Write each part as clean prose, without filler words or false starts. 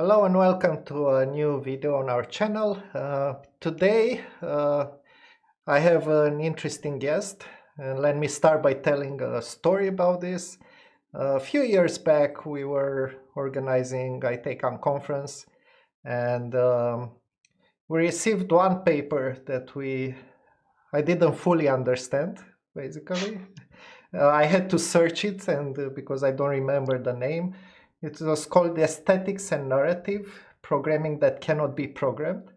Hello and welcome to a new video on our channel. Today I have an interesting guest, and let me start by telling a story about this. A few years back we were organizing ITACAN conference, and we received one paper that I didn't fully understand, basically. I had to search it, and because I don't remember the name. It was called Aesthetics and Narrative, Programming That Cannot Be Programmed.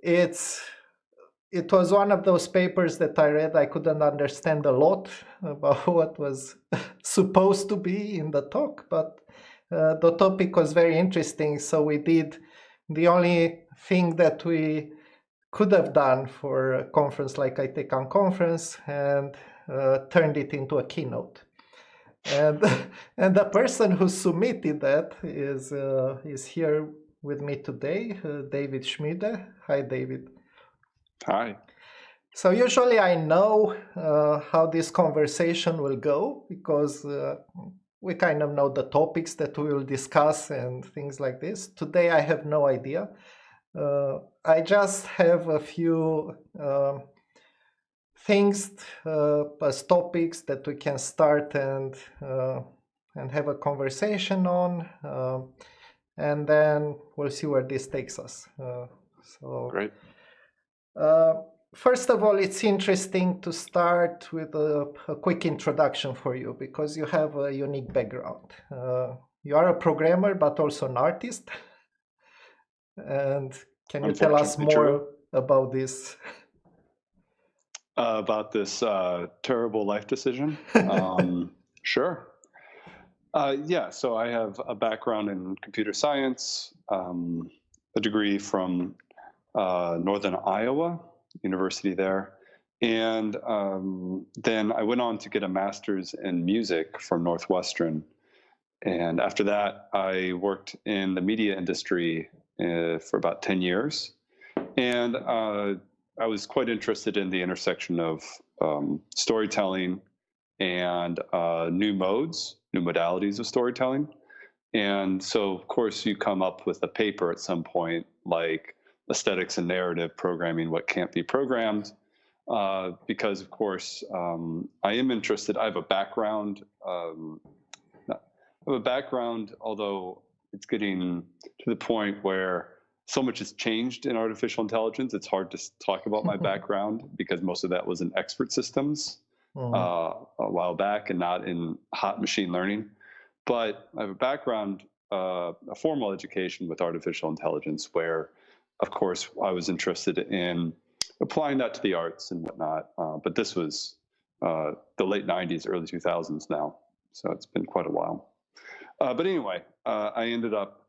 It was one of those papers that I read. I couldn't understand a lot about what was supposed to be in the talk, but the topic was very interesting. So we did the only thing that we could have done for a conference like ITACAN conference and turned it into a keynote. And the person who submitted that is here with me today, David Schmüdde. Hi, David. Hi. So usually I know how this conversation will go because we kind of know the topics that we will discuss and things like this. Today I have no idea. I just have a few things as topics that we can start and have a conversation on, and then we'll see where this takes us. So great. First of all, it's interesting to start with a quick introduction for you because you have a unique background. You are a programmer, but also an artist. And can you tell us more about this? About this terrible life decision? Sure. Yeah, so I have a background in computer science, a degree from Northern Iowa, university there. And then I went on to get a master's in music from Northwestern. And after that, I worked in the media industry for about 10 years. And I was quite interested in the intersection of storytelling and new modalities of storytelling. And so, of course, you come up with a paper at some point like Aesthetics and Narrative, Programming What Can't Be Programmed, because, of course, I am interested. I have a background, although it's getting to the point where so much has changed in artificial intelligence. It's hard to talk about my background because most of that was in expert systems a while back and not in hot machine learning. But I have a background, a formal education with artificial intelligence where, of course, I was interested in applying that to the arts and whatnot. But this was the late 90s, early 2000s now. So it's been quite a while. But anyway, I ended up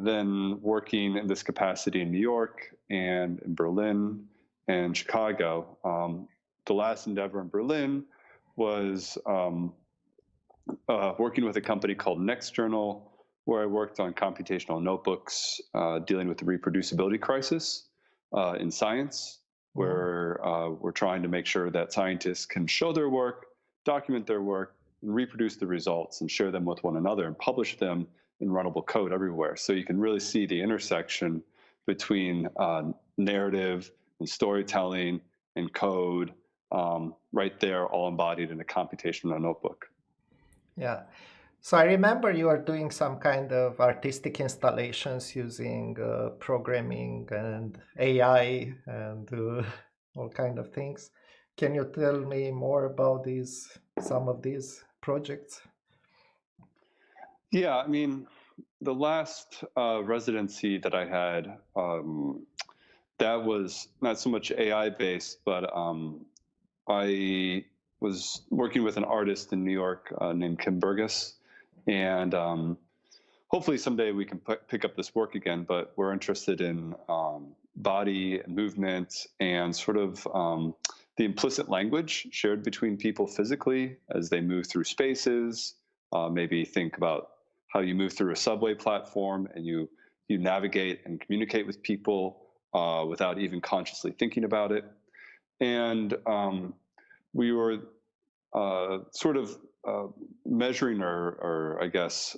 then working in this capacity in New York and in Berlin and Chicago. The last endeavor in Berlin was working with a company called Next Journal, where I worked on computational notebooks dealing with the reproducibility crisis in science, where we're trying to make sure that scientists can show their work, document their work, and reproduce the results and share them with one another and publish them in runnable code everywhere. So you can really see the intersection between narrative and storytelling and code right there, all embodied in a computational notebook. Yeah. So I remember you are doing some kind of artistic installations using programming and AI and all kind of things. Can you tell me more about some of these projects? Yeah, I mean, the last residency that I had, that was not so much AI-based, but I was working with an artist in New York named Kim Burgess, and hopefully someday we can pick up this work again, but we're interested in body and movement and sort of the implicit language shared between people physically as they move through spaces. Maybe think about how you move through a subway platform and you navigate and communicate with people without even consciously thinking about it. And we were sort of measuring or I guess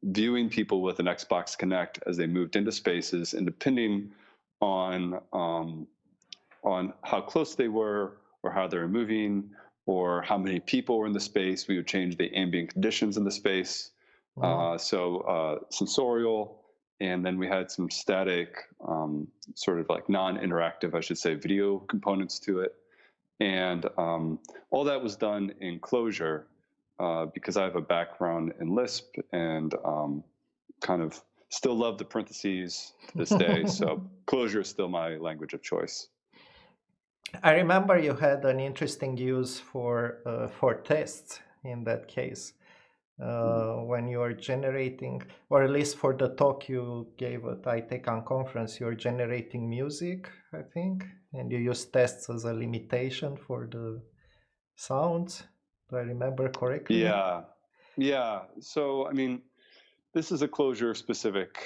viewing people with an Xbox Connect as they moved into spaces, and depending on how close they were, or how they were moving, or how many people were in the space, we would change the ambient conditions in the space. Sensorial, and then we had some static, sort of like non-interactive, I should say, video components to it. And all that was done in Clojure, because I have a background in Lisp and kind of still love the parentheses to this day. So Clojure is still my language of choice. I remember you had an interesting use for tests in that case. When you are generating, or at least for the talk you gave at ITechCon conference, you're generating music, I think, and you use tests as a limitation for the sounds. Do I remember correctly? Yeah. So, I mean, this is a Clojure specific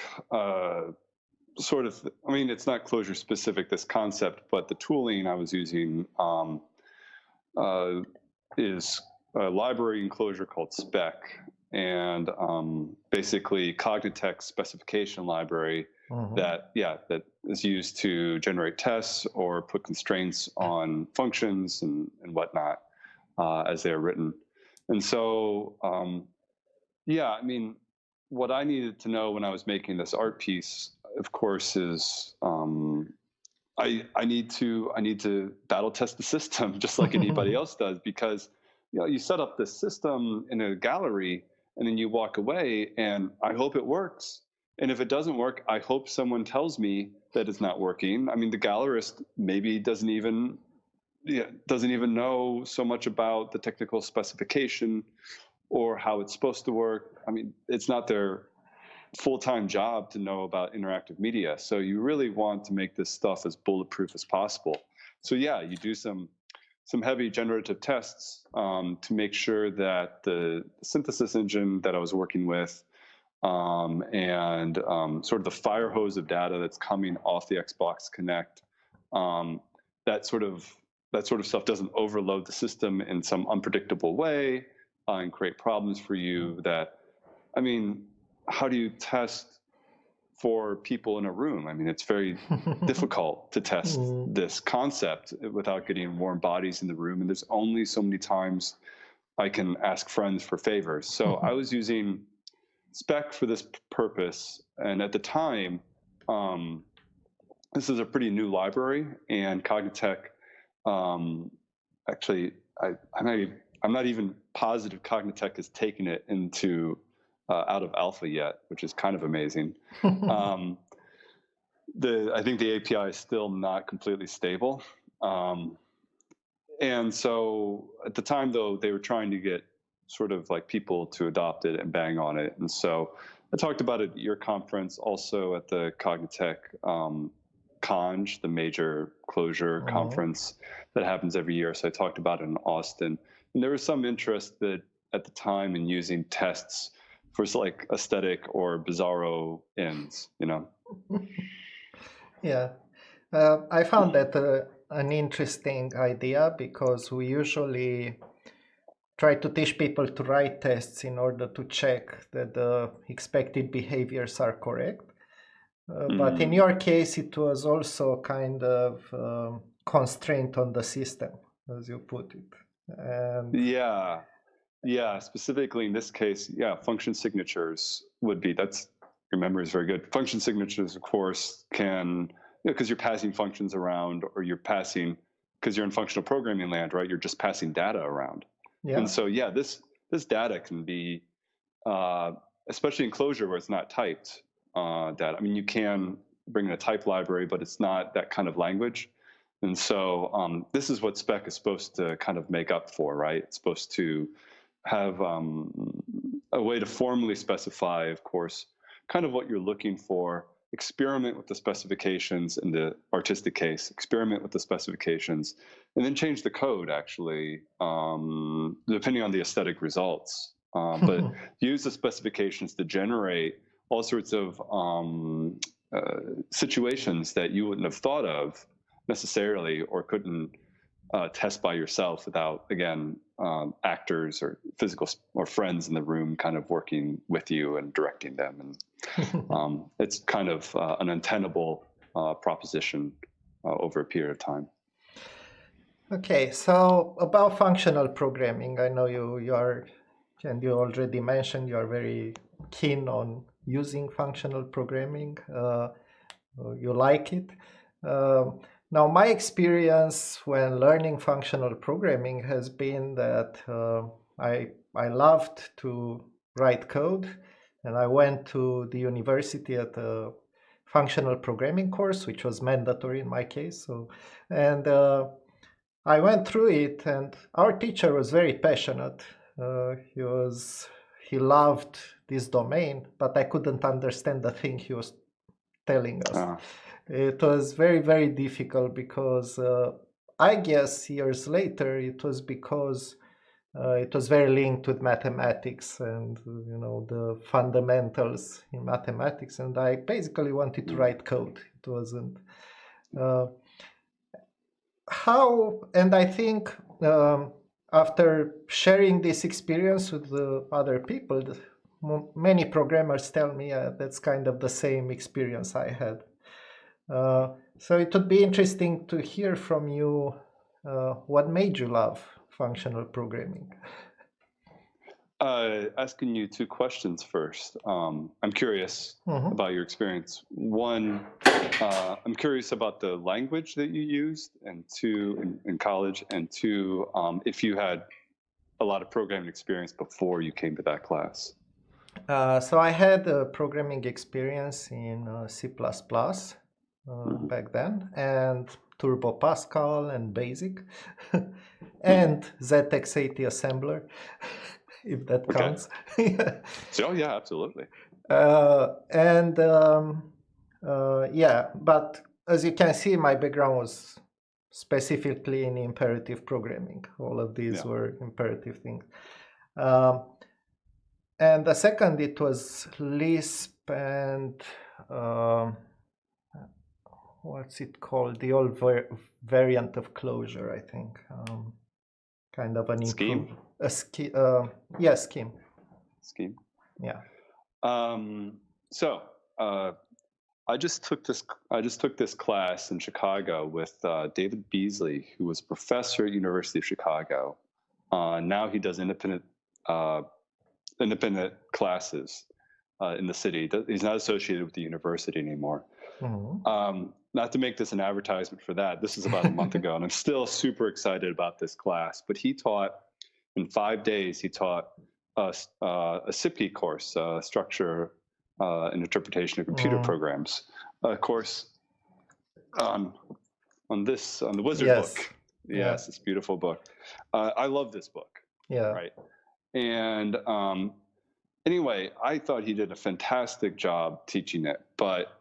sort of, I mean, it's not Clojure specific, this concept, but the tooling I was using is a library in Clojure called Spec, and basically Cognitech specification library that is used to generate tests or put constraints on functions and whatnot as they are written. And so, I mean, what I needed to know when I was making this art piece, of course, is I need to battle test the system just like anybody else does, because you set up this system in a gallery and then you walk away, and I hope it works. And if it doesn't work, I hope someone tells me that it's not working. I mean, the gallerist maybe doesn't even know so much about the technical specification or how it's supposed to work. I mean, it's not their full-time job to know about interactive media. So you really want to make this stuff as bulletproof as possible. So yeah, you do some heavy generative tests to make sure that the synthesis engine that I was working with and sort of the fire hose of data that's coming off the Xbox Connect, that sort of stuff doesn't overload the system in some unpredictable way and create problems for you. That, I mean, how do you test for people in a room? I mean, it's very difficult to test this concept without getting warm bodies in the room. And there's only so many times I can ask friends for favors. So I was using Spec for this purpose. And at the time, this is a pretty new library, and Cognitech, actually, I'm not even positive Cognitech has taken it into out of alpha yet, which is kind of amazing. I think the API is still not completely stable. And so at the time, though, they were trying to get sort of like people to adopt it and bang on it. And so I talked about it at your conference, also at the Cognitech Conj, the major Clojure conference that happens every year. So I talked about it in Austin. And there was some interest that at the time in using tests for like aesthetic or bizarro ends, Yeah, I found that an interesting idea, because we usually try to teach people to write tests in order to check that the expected behaviors are correct. But in your case, it was also kind of constraint on the system, as you put it. And yeah, specifically in this case, function signatures would be, your memory is very good. Function signatures, of course, can, because you're passing functions around, or you're passing, because you're in functional programming land, right? You're just passing data around. Yeah. And so, this data can be, especially in Clojure where it's not typed data. I mean, you can bring in a type library, but it's not that kind of language. And so this is what Spec is supposed to kind of make up for, right? It's supposed to have a way to formally specify, of course, kind of what you're looking for. Experiment with the specifications in the artistic case, experiment with the specifications, and then change the code, actually, depending on the aesthetic results. But use the specifications to generate all sorts of situations that you wouldn't have thought of necessarily, or couldn't test by yourself without, again, actors or physical or friends in the room kind of working with you and directing them. And it's kind of an untenable proposition over a period of time. Okay, so about functional programming, I know you are, and you already mentioned you are very keen on using functional programming. You like it. Now, my experience when learning functional programming has been that I loved to write code, and I went to the university at a functional programming course, which was mandatory in my case. So, and I went through it, and our teacher was very passionate. He loved this domain, but I couldn't understand the thing he was telling us. It was very, very difficult because I guess years later it was because it was very linked with mathematics and the fundamentals in mathematics, and I basically wanted to write code. It wasn't. And I think after sharing this experience with other people, many programmers tell me that's kind of the same experience I had. So it would be interesting to hear from you what made you love functional programming. Asking you two questions first. I'm curious about your experience. One, I'm curious about the language that you used, and two, in college, and two, if you had a lot of programming experience before you came to that class. So I had a programming experience in C++ back then, and Turbo Pascal and BASIC, and ZX80 assembler, if that counts. Oh yeah, absolutely. Yeah, but as you can see, my background was specifically in imperative programming. All of these were imperative things. And the second, it was Lisp and what's it called? The old variant of Clojure, I think. Kind of an Scheme. Yeah, Scheme. Scheme. Yeah. So I just took this class in Chicago with David Beasley, who was a professor at University of Chicago. Now he does independent classes in the city. He's not associated with the university anymore. Not to make this an advertisement for that. This is about a month ago, and I'm still super excited about this class. But he taught, in 5 days, he taught a SIPI course, Structure and Interpretation of Computer Programs, course on the Wizard book. Yes, this beautiful book. I love this book. Yeah. Right. And anyway, I thought he did a fantastic job teaching it. But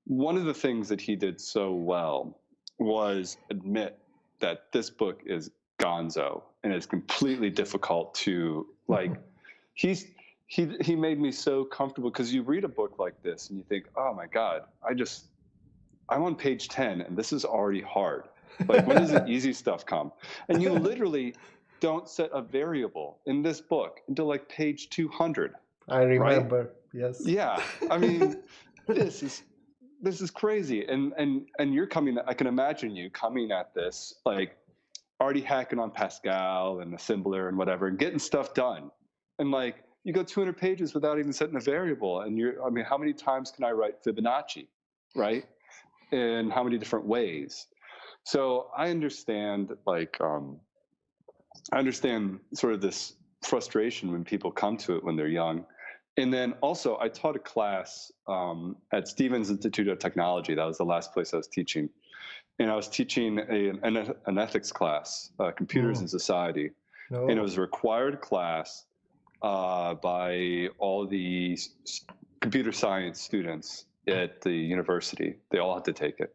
one of the things that he did so well was admit that this book is gonzo and it's completely difficult to like. He made me so comfortable, because you read a book like this and you think, oh my God, I'm on page 10 and this is already hard. Like, when does the easy stuff come? And you literally don't set a variable in this book until like page 200. I remember, right? Yes. Yeah, I mean, this is crazy. And you're coming, I can imagine you coming at this, like already hacking on Pascal and assembler and whatever, and getting stuff done. And like, you go 200 pages without even setting a variable. And I mean, how many times can I write Fibonacci, right? In how many different ways? So I understand, like, I understand sort of this frustration when people come to it when they're young. And then also, I taught a class at Stevens Institute of Technology. That was the last place I was teaching. And I was teaching an ethics class, Computers in Society. And it was a required class by all the computer science students at the university. They all had to take it.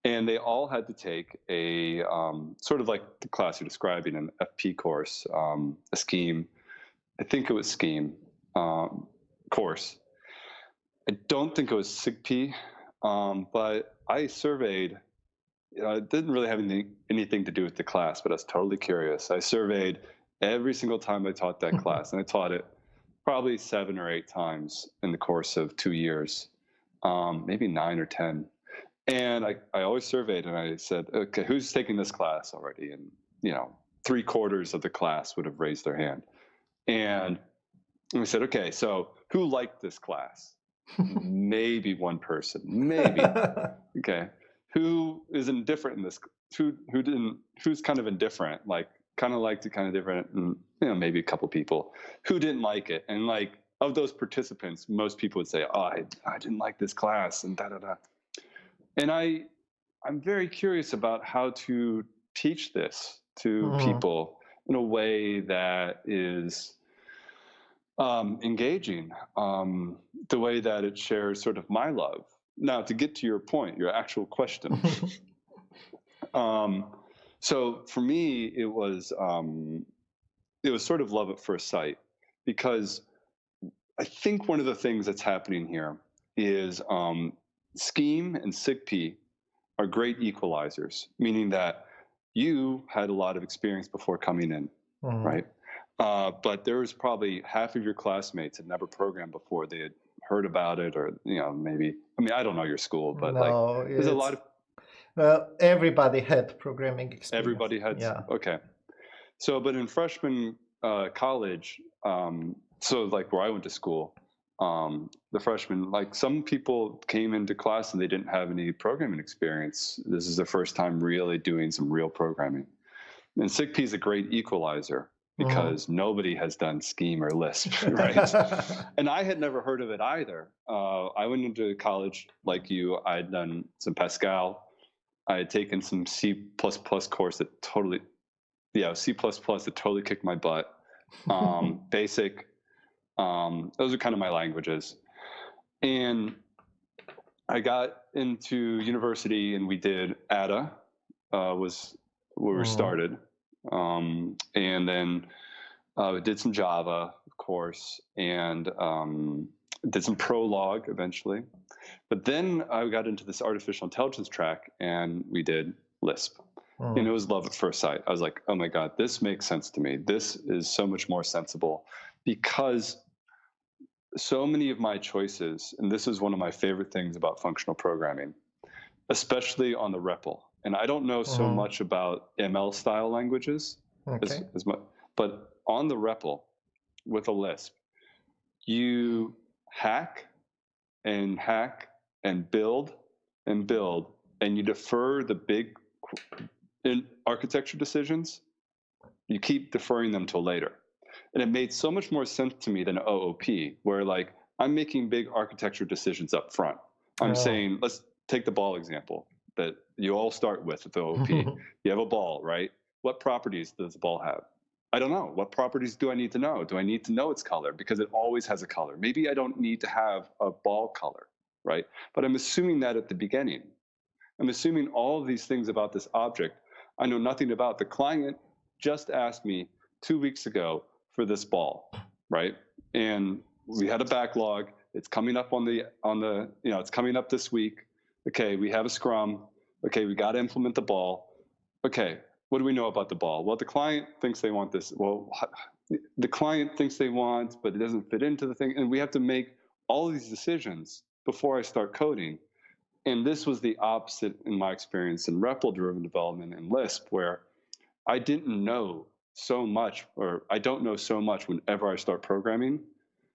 And they all had to take a sort of like the class you're describing, an FP course, a Scheme. I think it was Scheme course. I don't think it was SIGP, but I surveyed it didn't really have anything to do with the class, but I was totally curious. I surveyed every single time I taught that class, and I taught it probably 7 or 8 times in the course of 2 years, maybe 9 or 10. And I always surveyed, and I said, okay, who's taking this class already? And, 3/4 of the class would have raised their hand. And we said, okay, so who liked this class? Maybe one person, maybe. Okay. Who is indifferent in this? Who didn't? Who's kind of indifferent? Like kind of liked it, kind of different, and maybe a couple people who didn't like it. And like of those participants, most people would say, "Oh, I didn't like this class," and da da da. And I'm very curious about how to teach this to people in a way that is engaging, the way that it shares sort of my love. Now, to get to your point, your actual question. So for me, it was sort of love at first sight, because I think one of the things that's happening here is Scheme and SIGP are great equalizers, meaning that you had a lot of experience before coming in, right? But there was probably half of your classmates had never programmed before. They had heard about it, or maybe. I mean, I don't know your school, but No, there's a lot of. Everybody had programming experience. Everybody had. Yeah. Okay. So, but in freshman college, so like where I went to school, the freshmen, like some people came into class and they didn't have any programming experience. This is their first time really doing some real programming. And SIGP is a great equalizer because nobody has done Scheme or Lisp, right? And I had never heard of it either. I went into college like you. I had done some Pascal. I had taken some C++ course that totally, C++ that totally kicked my butt. Basic. Those are kind of my languages. And I got into university and we did ADA, was where we started. And then we did some Java, of course, and did some Prolog eventually. But then I got into this artificial intelligence track and we did Lisp. And it was love at first sight. I was like, oh my God, this makes sense to me. This is so much more sensible, because so many of my choices, and this is one of my favorite things about functional programming, especially on the REPL. And I don't know so much about ML style languages as much, but on the REPL with a Lisp, you hack and build, and you defer the big architecture decisions. You keep deferring them till later. And it made so much more sense to me than OOP, where like I'm making big architecture decisions up front. I'm saying, let's take the ball example that you all start with OOP. You have a ball, right? What properties does the ball have? I don't know. What properties do I need to know? Do I need to know its color? Because it always has a color. Maybe I don't need to have a ball color, right? But I'm assuming that at the beginning. I'm assuming all of these things about this object I know nothing about. The client just asked me 2 weeks ago for this ball, right? And we had a backlog. It's coming up it's coming up this week. Okay, we have a scrum. Okay, we got to implement the ball. Okay, what do we know about the ball? Well, the client thinks they want this. Well, the client thinks they want, but it doesn't fit into the thing. And we have to make all these decisions before I start coding. And this was the opposite in my experience in REPL-driven development in Lisp, where I didn't know so much, or I don't know so much whenever I start programming.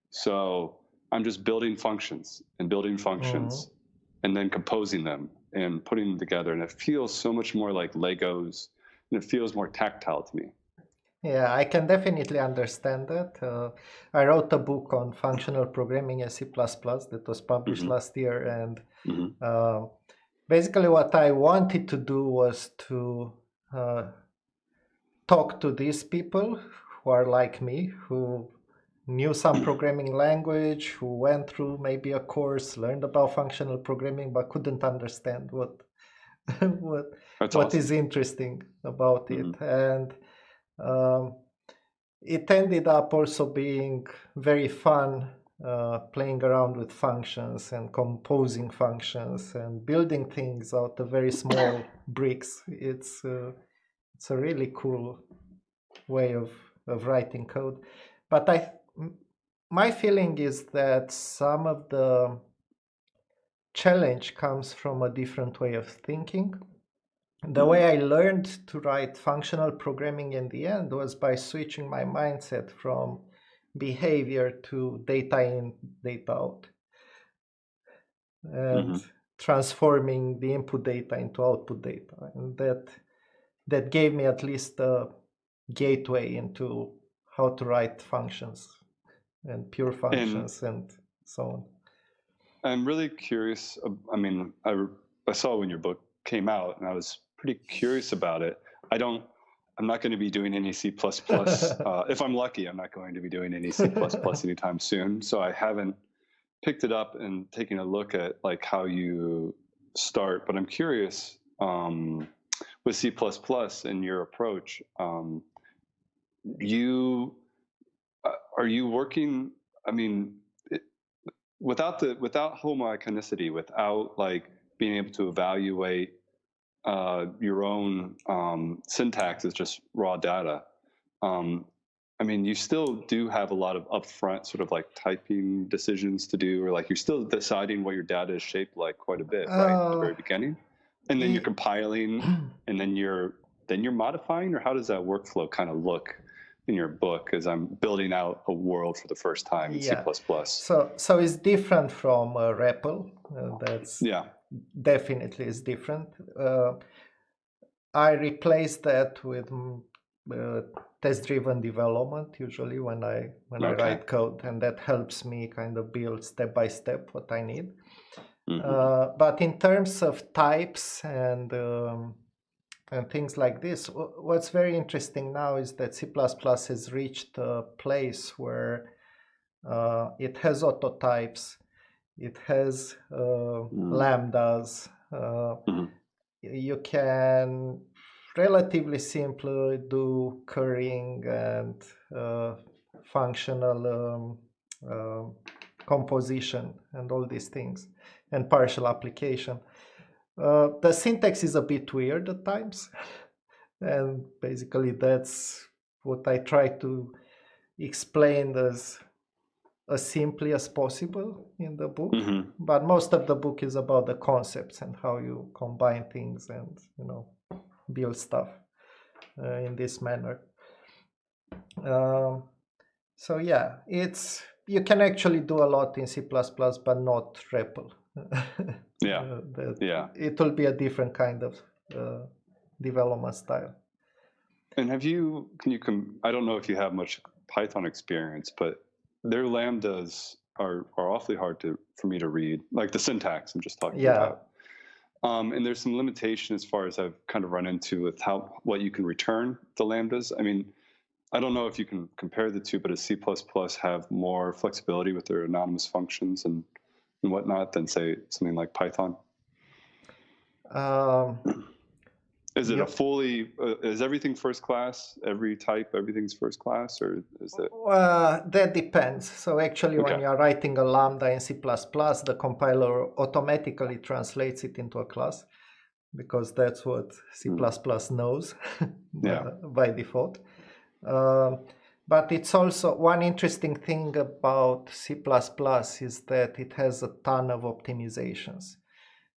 So I'm just building functions and then composing them and putting them together. And it feels so much more like Legos, and it feels more tactile to me. Yeah, I can definitely understand that. I wrote a book on functional programming in C++ that was published last year. And basically what I wanted to do was to talk to these people who are like me, who knew some programming language, who went through maybe a course, learned about functional programming, but couldn't understand what awesome. is interesting about it. And it ended up also being very fun playing around with functions and composing functions and building things out of very small bricks. It's a really cool way of writing code. But my feeling is that some of the challenge comes from a different way of thinking. The way I learned to write functional programming in the end was by switching my mindset from behavior to data in, data out, and transforming the input data into output data. And that gave me at least a gateway into how to write functions and pure functions and so on. I'm really curious. I mean, I saw when your book came out, and I was pretty curious about it. I'm not going to be doing any C++. If I'm lucky, I'm not going to be doing any C++ anytime soon. So I haven't picked it up and taken a look at like how you start. But I'm curious with C++ and your approach. Are you working? I mean, without homoiconicity, without like being able to evaluate your own syntax as just raw data. I mean, you still do have a lot of upfront sort of like typing decisions to do, or like you're still deciding what your data is shaped like quite a bit, right, at the very beginning, and then you're compiling, and then you're modifying, or how does that workflow kind of look in your book as I'm building out a world for the first time in C++? So it's different from REPL. That's definitely is different. I replace that with test-driven development usually when I write code, and that helps me kind of build step by step what I need. But in terms of types and things like this, what's very interesting now is that C++ has reached a place where it has autotypes, it has lambdas. You can relatively simply do currying and functional composition and all these things, and partial application. The syntax is a bit weird at times, and basically that's what I try to explain as simply as possible in the book. But most of the book is about the concepts and how you combine things and build stuff in this manner. So yeah, you can actually do a lot in C++, but not REPL. It will be a different kind of development style. And I don't know if you have much Python experience, but their lambdas are awfully hard for me to read, like the syntax I'm just talking about. And there's some limitation as far as I've kind of run into with what you can return the lambdas. I mean, I don't know if you can compare the two, but does C++ have more flexibility with their anonymous functions and whatnot than, say, something like Python? Is it is everything first class? Every type, everything's first class, or is it? That depends. So actually, when you're writing a lambda in C++, the compiler automatically translates it into a class, because that's what C++ knows by default. But it's also one interesting thing about C++ is that it has a ton of optimizations.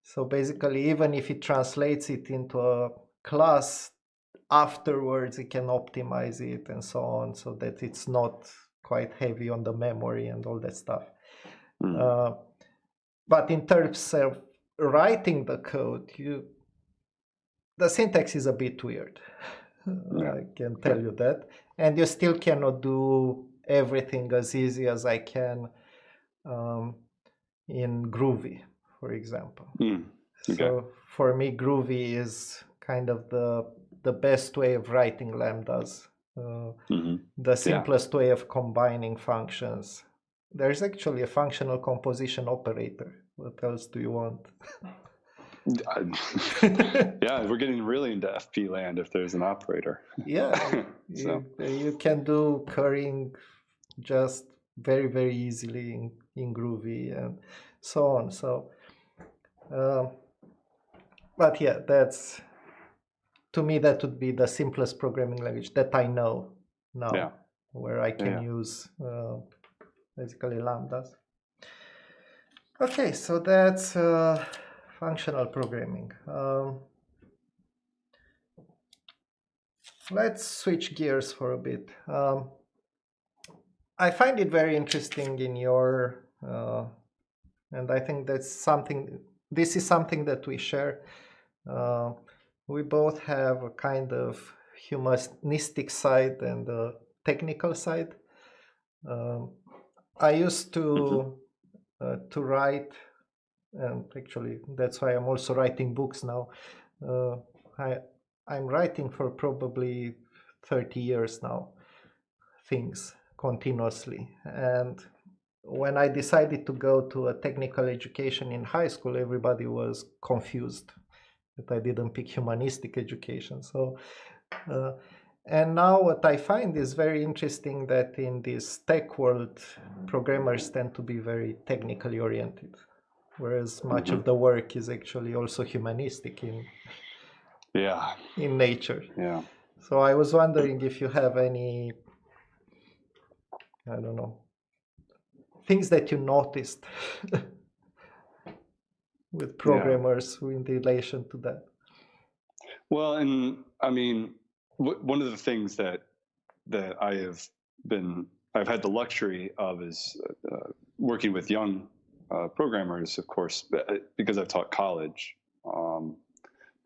So basically, even if it translates it into a class, afterwards it can optimize it and so on, so that it's not quite heavy on the memory and all that stuff. But in terms of writing the code, the syntax is a bit weird. I can tell you that. And you still cannot do everything as easy as I can in Groovy, for example. So for me, Groovy is kind of the best way of writing lambdas, the simplest way of combining functions. There's actually a functional composition operator. What else do you want? We're getting really into FP land if there's an operator. You can do currying just very, very easily in Groovy and so on. So, but yeah, that's, to me, that would be the simplest programming language that I know now, Yeah. where I can use basically lambdas. Okay, so that's functional programming. Let's switch gears for a bit. I find it very interesting in your, and I think that's something, this is something that we share. We both have a kind of humanistic side and a technical side. I used to write, and actually that's why I'm also writing books now. I'm writing for probably 30 years now, things continuously. And when I decided to go to a technical education in high school, everybody was confused that I didn't pick humanistic education. So, and now what I find is very interesting that in this tech world, programmers tend to be very technically oriented, whereas much of the work is actually also humanistic in nature. Yeah. So I was wondering if you have any, I don't know, things that you noticed with programmers in relation to that. Well, and I mean, one of the things that I've had the luxury of is working with young programmers, of course, because I've taught college for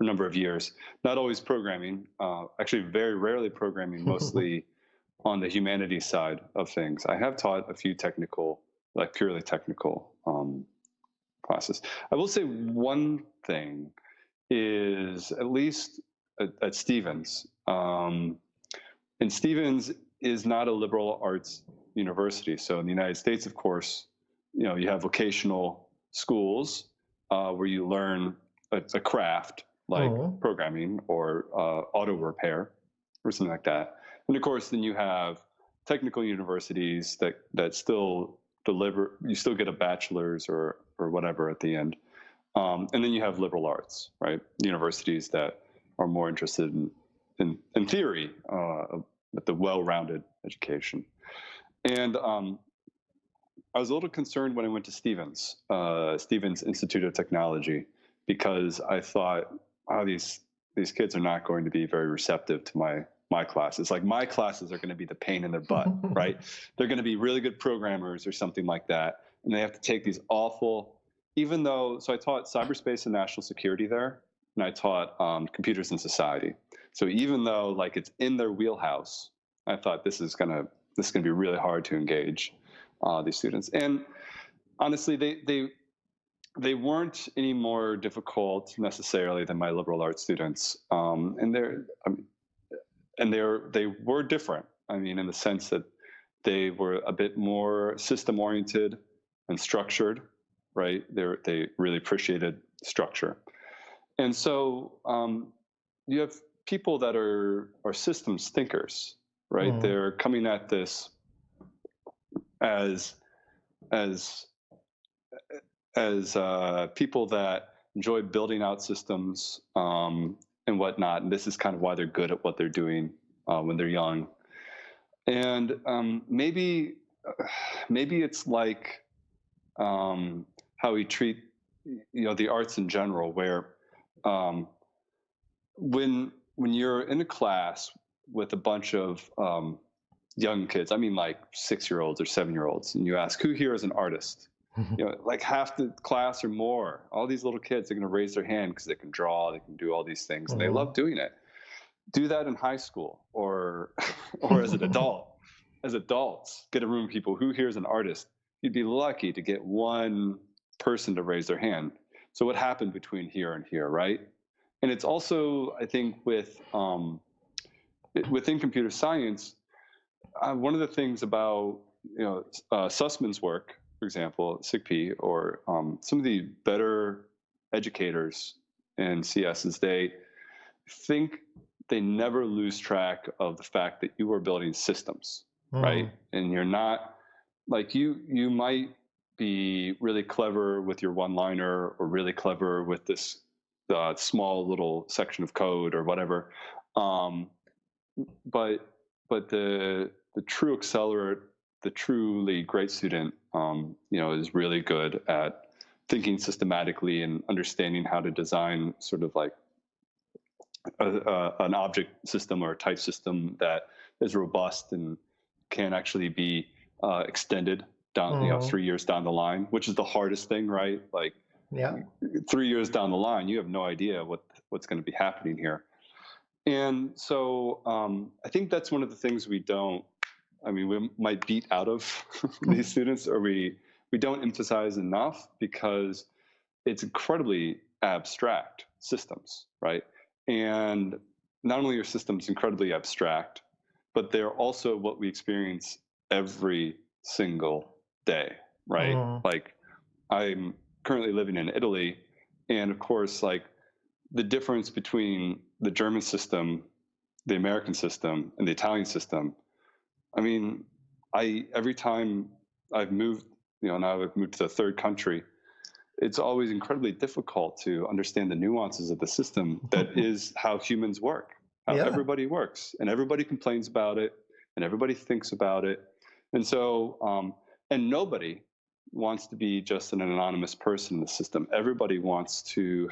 a number of years. Not always programming, actually very rarely programming, mostly on the humanities side of things. I have taught a few technical, like purely technical classes. I will say one thing is, at least at Stevens, and Stevens is not a liberal arts university. So in the United States, of course, you have vocational schools where you learn a craft like programming or auto repair or something like that. And of course, then you have technical universities that still deliver, you still get a bachelor's or whatever at the end. And then you have liberal arts, right? Universities that are more interested in theory, with the well-rounded education. And I was a little concerned when I went to Stevens Institute of Technology, because I thought, oh, these kids are not going to be very receptive to my classes. Like, my classes are going to be the pain in their butt, right? They're going to be really good programmers or something like that, and they have to take these awful, even though, so I taught cyberspace and national security there, and I taught computers and society. So even though, like, it's in their wheelhouse, I thought this is gonna be really hard to engage these students. And honestly, they weren't any more difficult necessarily than my liberal arts students, and they were different. I mean, in the sense that they were a bit more system oriented and structured, right? They really appreciated structure. And so you have people that are systems thinkers, right? They're coming at this as people that enjoy building out systems and whatnot. And this is kind of why they're good at what they're doing when they're young. And maybe it's like how we treat the arts in general, where when you're in a class with a bunch of young kids, I mean, like 6-year-olds or 7-year-olds, and you ask, who here is an artist? Like half the class or more, all these little kids are going to raise their hand because they can draw, they can do all these things, and they love doing it. Do that in high school or as an adult. As adults, get a room of people, who here is an artist? You'd be lucky to get one person to raise their hand. So what happened between here and here, right? And it's also, I think, within computer science, one of the things about Sussman's work, for example, SIGP, or some of the better educators in CS, is they think they never lose track of the fact that you are building systems, right? And you're not like you might be really clever with your one-liner or really clever with this small little section of code or whatever, um, but the true accelerate, the truly great student, is really good at thinking systematically and understanding how to design sort of like an object system or a type system that is robust and can actually be extended down, 3 years down the line, which is the hardest thing, right? Like, Yeah. 3 years down the line, you have no idea what's going to be happening here. And so I think that's one of the things we might beat out of these students, or we don't emphasize enough, because it's incredibly abstract systems, right? And not only are systems incredibly abstract, but they're also what we experience every single day, right? Like, I'm currently living in Italy, and of course, like, the difference between the German system, the American system, and the Italian system. I mean, every time I've moved, now I've moved to the third country, it's always incredibly difficult to understand the nuances of the system that is how humans work, how everybody works, and everybody complains about it, and everybody thinks about it. And so, and nobody wants to be just an anonymous person in the system. Everybody wants to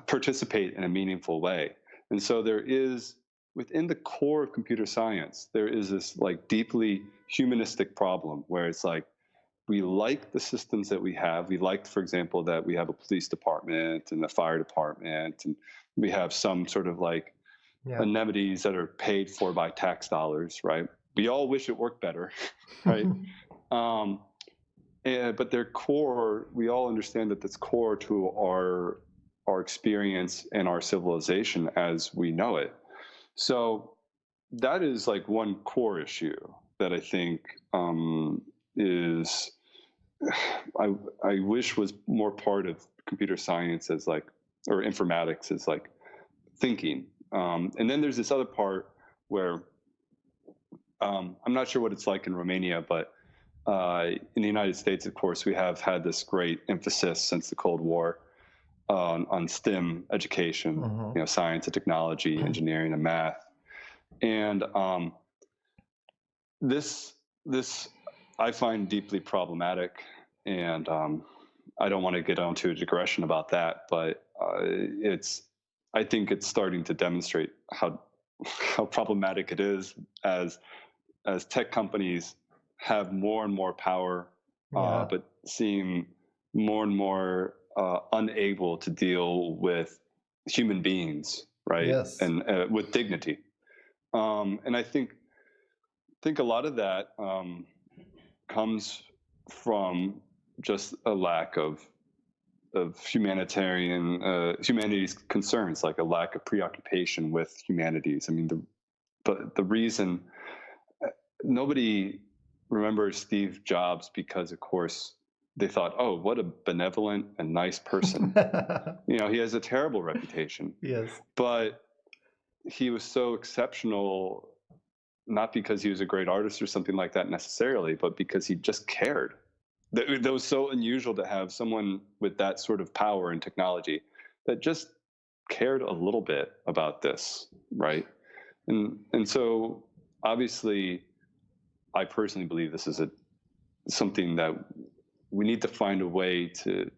participate in a meaningful way. And so there is, within the core of computer science, there is this like deeply humanistic problem where it's like, we like the systems that we have. We like, for example, that we have a police department and a fire department, and we have some sort of like amenities that are paid for by tax dollars, right? We all wish it worked better, right? But their core, we all understand that that's core to our experience and our civilization as we know it. So that is like one core issue that I think is, I wish was more part of computer science as like, or informatics as like thinking. And then there's this other part where I'm not sure what it's like in Romania, but in the United States, of course, we have had this great emphasis since the Cold War on STEM education, science and technology, engineering and math. And this I find deeply problematic, and I don't want to get onto a digression about that, but I think it's starting to demonstrate how problematic it is as tech companies have more and more power, but seem more and more unable to deal with human beings, right? Yes. And with dignity. And I think a lot of that comes from just a lack of humanities concerns, like a lack of preoccupation with humanities. I mean, the reason nobody remembers Steve Jobs because, of course, they thought, oh, what a benevolent and nice person. He has a terrible reputation. Yes. But he was so exceptional, not because he was a great artist or something like that necessarily, but because he just cared. That was so unusual to have someone with that sort of power and technology that just cared a little bit about this, right? And so obviously, I personally believe this is something that we need to find a way to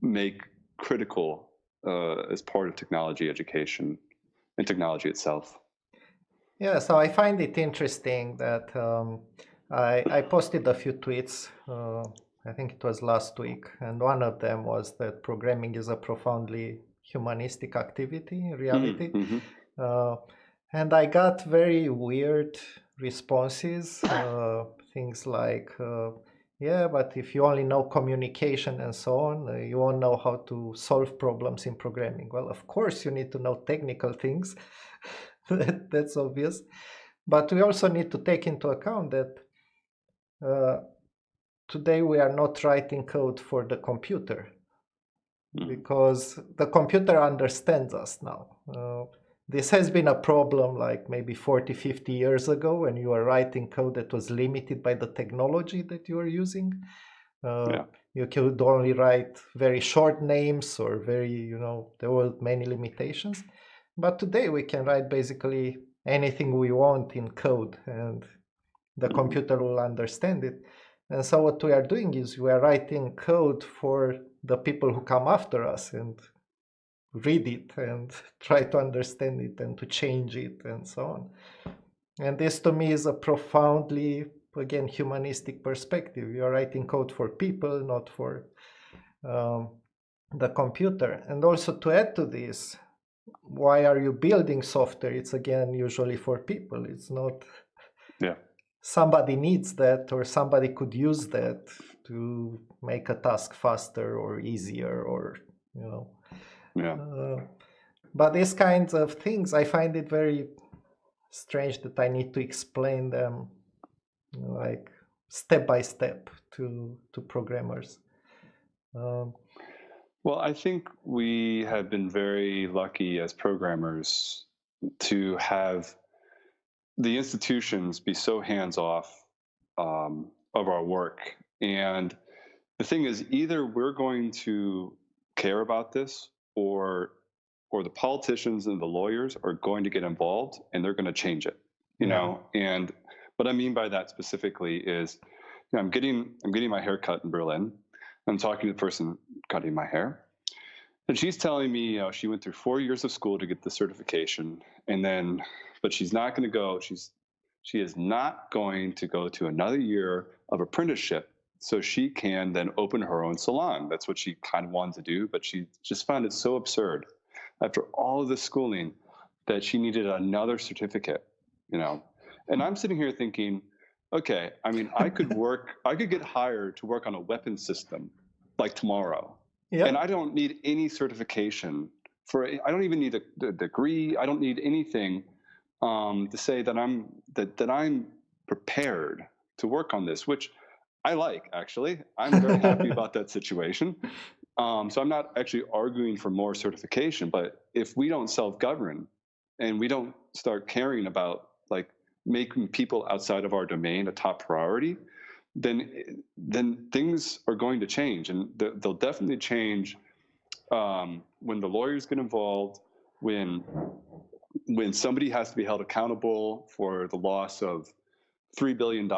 make critical as part of technology education and technology itself. Yeah, so I find it interesting that I posted a few tweets, I think it was last week, and one of them was that programming is a profoundly humanistic activity in reality. And I got very weird responses, things like, yeah, but if you only know communication and so on, you won't know how to solve problems in programming. Well, of course, you need to know technical things. That's obvious. But we also need to take into account that today we are not writing code for the computer, because the computer understands us now. this has been a problem like maybe 40, 50 years ago when you were writing code that was limited by the technology that you were using. You could only write very short names or there were many limitations. But today we can write basically anything we want in code and the computer will understand it. And so what we are doing is we are writing code for the people who come after us and read it and try to understand it and to change it and so on. And this to me is a profoundly, again, humanistic perspective. You are writing code for people, not for the computer. And also to add to this, why are you building software? It's again usually for people. It's not somebody needs that or somebody could use that to make a task faster or easier or but these kinds of things, I find it very strange that I need to explain them like step by step to programmers. Well, I think we have been very lucky as programmers to have the institutions be so hands-off of our work. And the thing is, either we're going to care about this or the politicians and the lawyers are going to get involved and they're going to change it, you know? And what I mean by that specifically is, I'm getting my hair cut in Berlin. I'm talking to the person cutting my hair. And she's telling me, she went through 4 years of school to get the certification. But she's not going to go, she is not going to go to another year of apprenticeship so she can then open her own salon. That's what she kind of wanted to do, but she just found it so absurd after all of this schooling that she needed another certificate, And I'm sitting here thinking, okay, I mean, I could get hired to work on a weapons system like tomorrow. Yeah. And I don't need any certification I don't even need a degree. I don't need anything to say that I'm prepared to work on this, which I like, actually. I'm very happy about that situation. So I'm not actually arguing for more certification, but if we don't self-govern and we don't start caring about like making people outside of our domain a top priority, then things are going to change, and they'll definitely change when the lawyers get involved, when somebody has to be held accountable for the loss of $3 billion.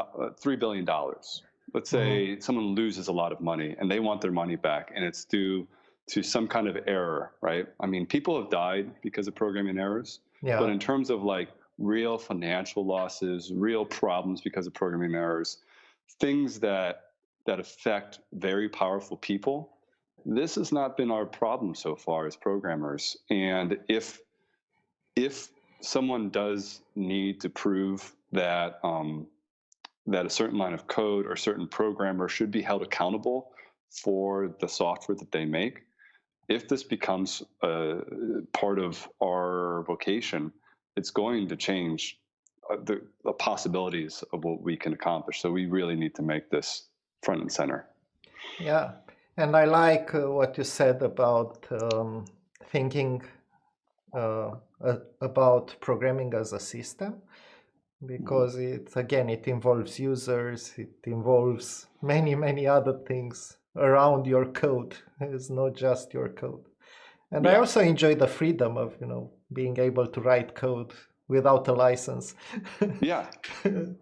Let's say someone loses a lot of money and they want their money back, and it's due to some kind of error, right? I mean, people have died because of programming errors, but in terms of like real financial losses, real problems because of programming errors, things that affect very powerful people, this has not been our problem so far as programmers. And if someone does need to prove that that a certain line of code or a certain programmer should be held accountable for the software that they make, if this becomes a part of our vocation, it's going to change the possibilities of what we can accomplish. So we really need to make this front and center. Yeah, and I like what you said about thinking about programming as a system, because it involves users, it involves many other things around your code. It's not just your code. And I also enjoy the freedom of being able to write code without a license. Yeah,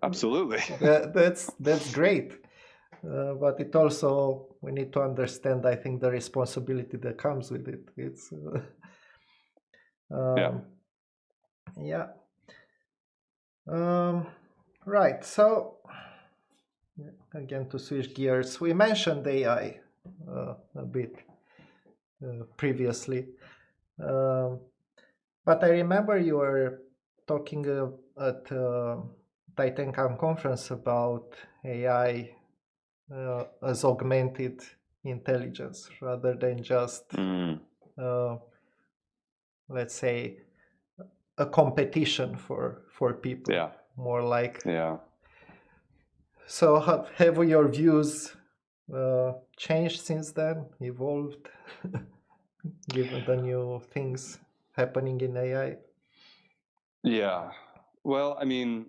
absolutely. That's great. But it also, we need to understand, I think, the responsibility that comes with it. It's right. So again, to switch gears, we mentioned AI a bit previously, but I remember you were talking at Titancam conference about AI as augmented intelligence rather than just, let's say, a competition for people. Yeah. More like. Yeah. So have your views changed since then, evolved, given the new things happening in AI? Yeah. Well, I mean,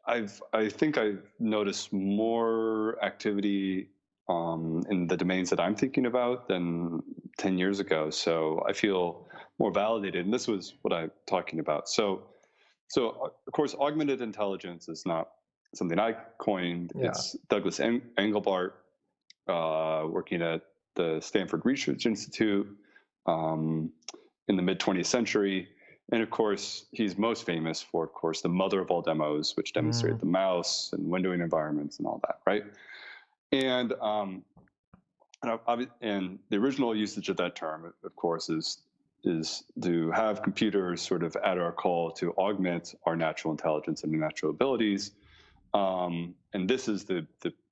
I think I've noticed more activity in the domains that I'm thinking about than 10 years ago. So I feel more validated. And this was what I'm talking about. So of course, augmented intelligence is not something I coined. Yeah. It's Douglas Engelbart, working at the Stanford Research Institute um, in the mid 20th century. And of course, he's most famous for, of course, the mother of all demos, which demonstrate the mouse and windowing environments and all that, right? And and the original usage of that term, of course, is to have computers sort of at our call to augment our natural intelligence and natural abilities. And this is the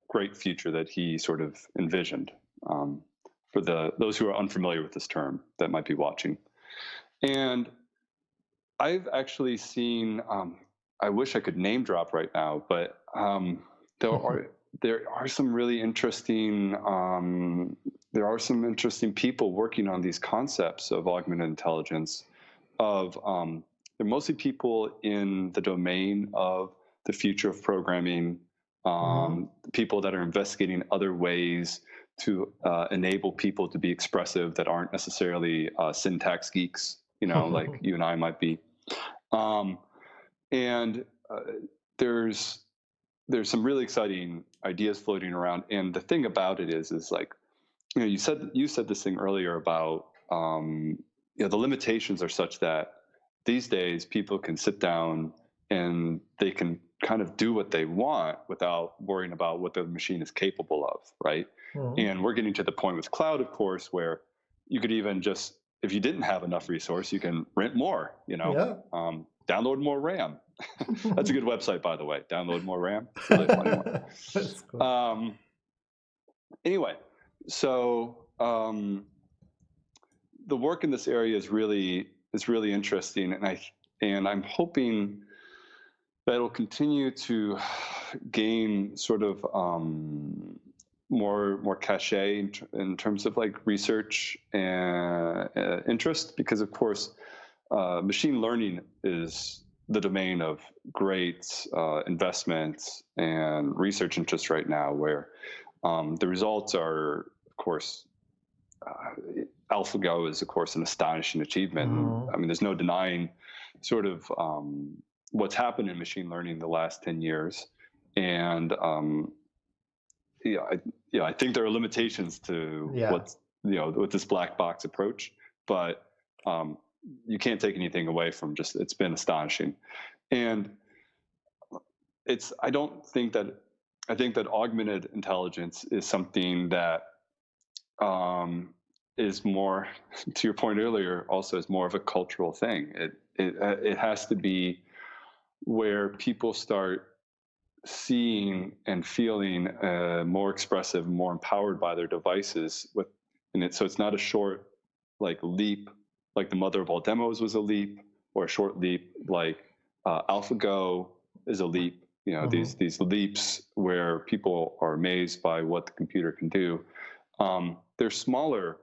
great future that he sort of envisioned, for those who are unfamiliar with this term that might be watching. And I've actually seen. I wish I could name drop right now, but there are there are some really interesting. There are some interesting people working on these concepts of augmented intelligence. They're mostly people in the domain of the future of programming. People that are investigating other ways to enable people to be expressive that aren't necessarily syntax geeks, like you and I might be. Um, and there's some really exciting ideas floating around. And the thing about it is like, you said this thing earlier about the limitations are such that these days people can sit down and they can kind of do what they want without worrying about what the machine is capable of, right? And we're getting to the point with cloud, of course, where you could even just, if you didn't have enough resource, you can rent more, Yeah. download more RAM. That's a good website, by the way. Download more RAM. It's really a funny one. That's cool. Anyway, so the work in this area is really interesting, and I'm hoping that it'll continue to gain sort of more cachet in terms of like research and interest, because of course machine learning is the domain of great investments and research interest right now, where the results are, of course, AlphaGo is, of course, an astonishing achievement. I mean, there's no denying sort of what's happened in machine learning the last 10 years. And I think there are limitations to with this black box approach, but you can't take anything away from just, it's been astonishing. And I think that augmented intelligence is something that is more, to your point earlier, also is more of a cultural thing. It has to be where people start seeing and feeling more expressive, more empowered by their devices in it. So it's not a short leap, like the mother of all demos was a leap, or a short leap like AlphaGo is a leap. These leaps where people are amazed by what the computer can do. They're smaller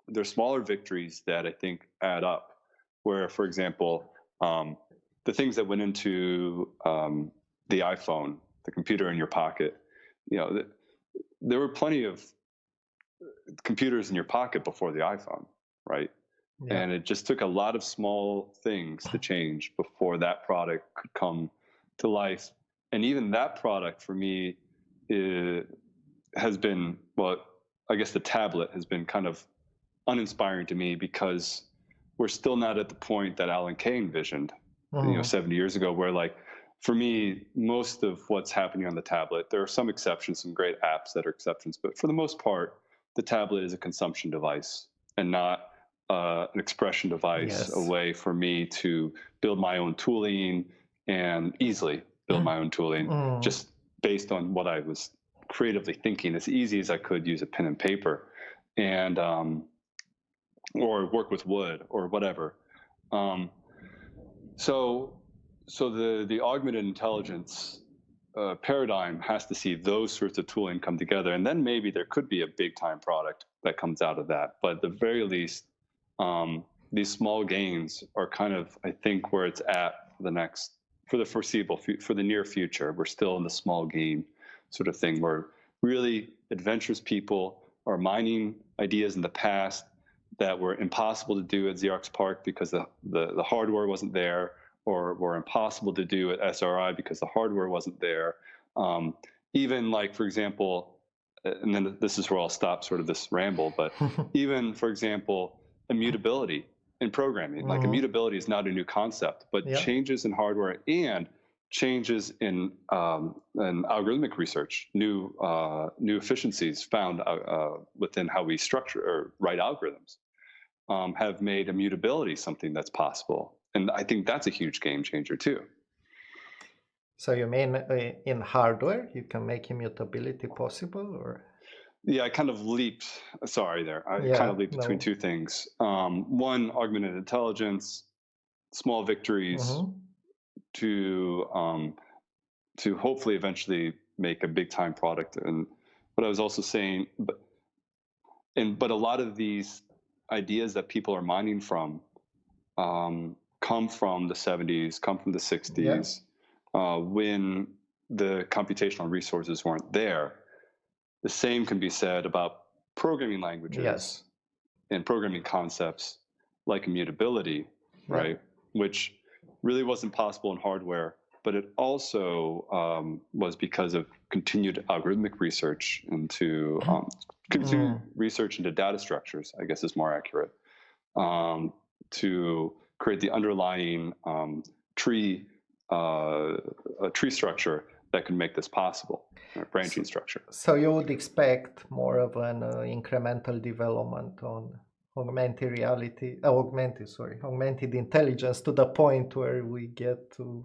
victories that I think add up, where, for example, the things that went into the iPhone, the computer in your pocket, there were plenty of computers in your pocket before the iPhone, right? Yeah. And it just took a lot of small things to change before that product could come to life. And even that product for me has been, well, I guess the tablet has been kind of uninspiring to me, because we're still not at the point that Alan Kay envisioned, 70 years ago, where for me, most of what's happening on the tablet, there are some exceptions, some great apps that are exceptions, but for the most part, the tablet is a consumption device and not an expression device, a way for me to build my own tooling and easily build my own tooling, just based on what I was creatively thinking, as easy as I could use a pen and paper, and or work with wood or whatever. So the augmented intelligence paradigm has to see those sorts of tooling come together, and then maybe there could be a big time product that comes out of that. But at the very least, these small gains are kind of, I think, where it's at for the foreseeable, for the near future. We're still in the small game sort of thing where really adventurous people are mining ideas in the past that were impossible to do at Xerox PARC because the hardware wasn't there, or were impossible to do at SRI because the hardware wasn't there. Even like, for example, and then this is where I'll stop sort of this ramble, but even, for example, immutability in programming. Like immutability is not a new concept, but changes in hardware and changes in algorithmic research, new efficiencies found within how we structure or write algorithms, have made immutability something that's possible. And I think that's a huge game changer too. So you mean in hardware, you can make immutability possible, or? Yeah, I kind of leaped. Sorry, there. I kind of leaped between two things. One, augmented intelligence, small victories, to hopefully eventually make a big time product. And what I was also saying, but a lot of these ideas that people are mining from come from the 70s, come from the 60s, when the computational resources weren't there. The same can be said about programming languages and programming concepts like immutability, right? Which really wasn't possible in hardware, but it also was because of continued algorithmic research into continued research into data structures, I guess is more accurate, to create the underlying tree structure that can make this possible, branching structure. So you would expect more of an incremental development on augmented intelligence, to the point where we get to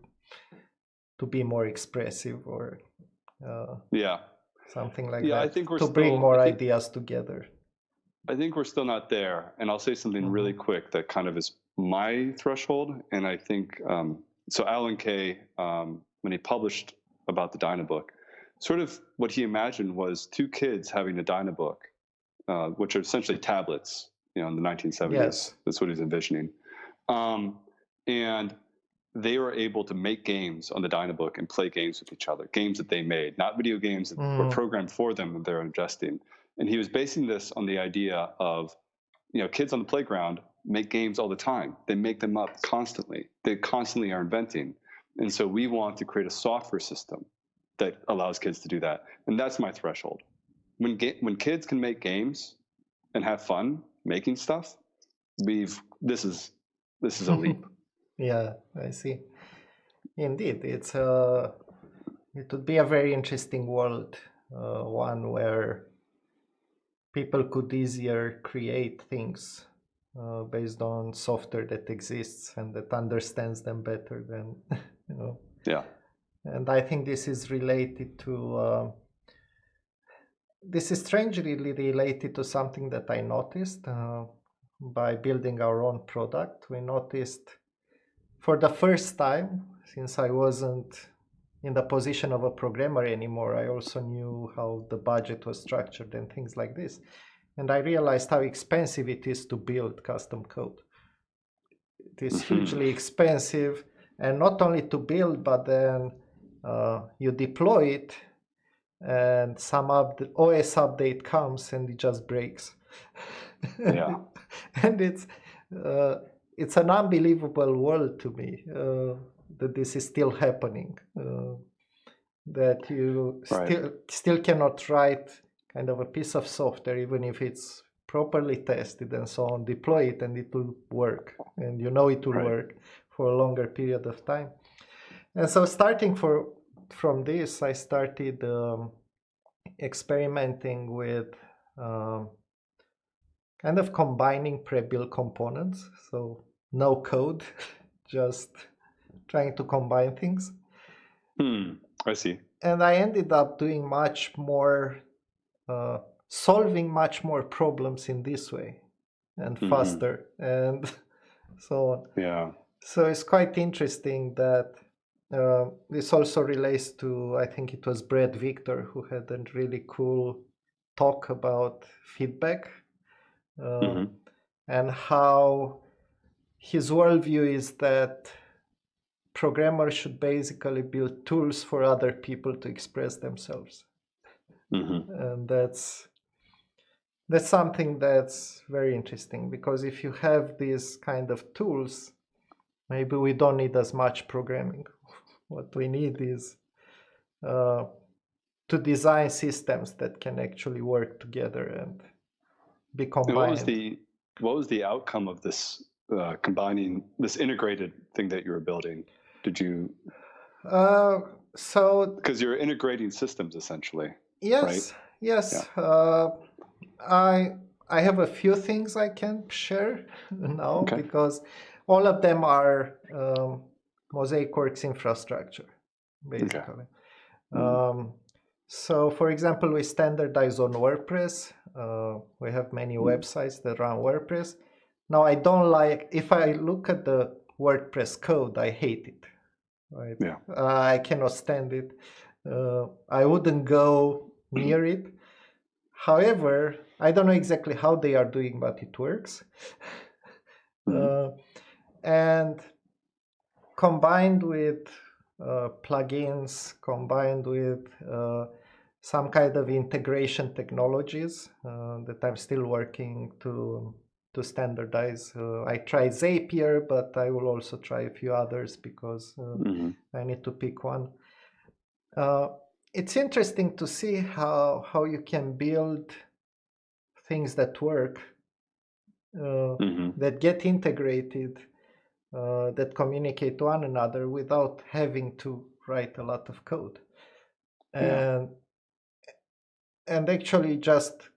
be more expressive, or something like that. I think to bring more ideas together. I think we're still not there. And I'll say something really quick that kind of is my threshold. And I think, so Alan Kay, when he published about the Dynabook, sort of what he imagined was two kids having a Dynabook, which are essentially tablets, in the 1970s. Yes. That's what he's envisioning. And they were able to make games on the Dynabook and play games with each other, games that they made, not video games that were programmed for them that they're ingesting. And he was basing this on the idea of, kids on the playground make games all the time. They make them up constantly. They constantly are inventing. And so we want to create a software system that allows kids to do that. And that's my threshold. When kids can make games and have fun making stuff, this is a leap. Yeah, I see. Indeed, it would be a very interesting world, one where people could easier create things based on software that exists and that understands them better than, Yeah. And I think this is related to, this is strangely related to something that I noticed by building our own product. We noticed for the first time, since I wasn't in the position of a programmer anymore, I also knew how the budget was structured and things like this. And I realized how expensive it is to build custom code. It is hugely expensive, and not only to build, but then you deploy it, and some OS update comes and it just breaks. Yeah. And it's an unbelievable world to me that this is still happening. That you still cannot write kind of a piece of software, even if it's properly tested and so on, deploy it and it will work, and it will work for a longer period of time. And so starting from this, I started experimenting with kind of combining pre-built components, so no code, just trying to combine things. I see. And I ended up doing much more, solving much more problems in this way and faster and so on. Yeah. So it's quite interesting that this also relates to, I think it was Brad Victor who had a really cool talk about feedback and how his worldview is that programmers should basically build tools for other people to express themselves. And that's something that's very interesting, because if you have these kind of tools, maybe we don't need as much programming. What we need is to design systems that can actually work together and be combined. And what was the outcome of this combining, this integrated thing that you were building? Did you? Because you're integrating systems essentially. Yes, right? Yes. Yeah. I have a few things I can share now, because all of them are Mozaic Works infrastructure, basically. So, for example, we standardize on WordPress. We have many websites that run WordPress. Now, I don't like, if I look at the WordPress code, I hate it. Right? Yeah. I cannot stand it. I wouldn't go near it. However, I don't know exactly how they are doing, but it works. And combined with plugins, combined with some kind of integration technologies that I'm still working to standardize. I tried Zapier, but I will also try a few others, because I need to pick one. It's interesting to see how you can build things that work, that get integrated, that communicate to one another without having to write a lot of code. And actually just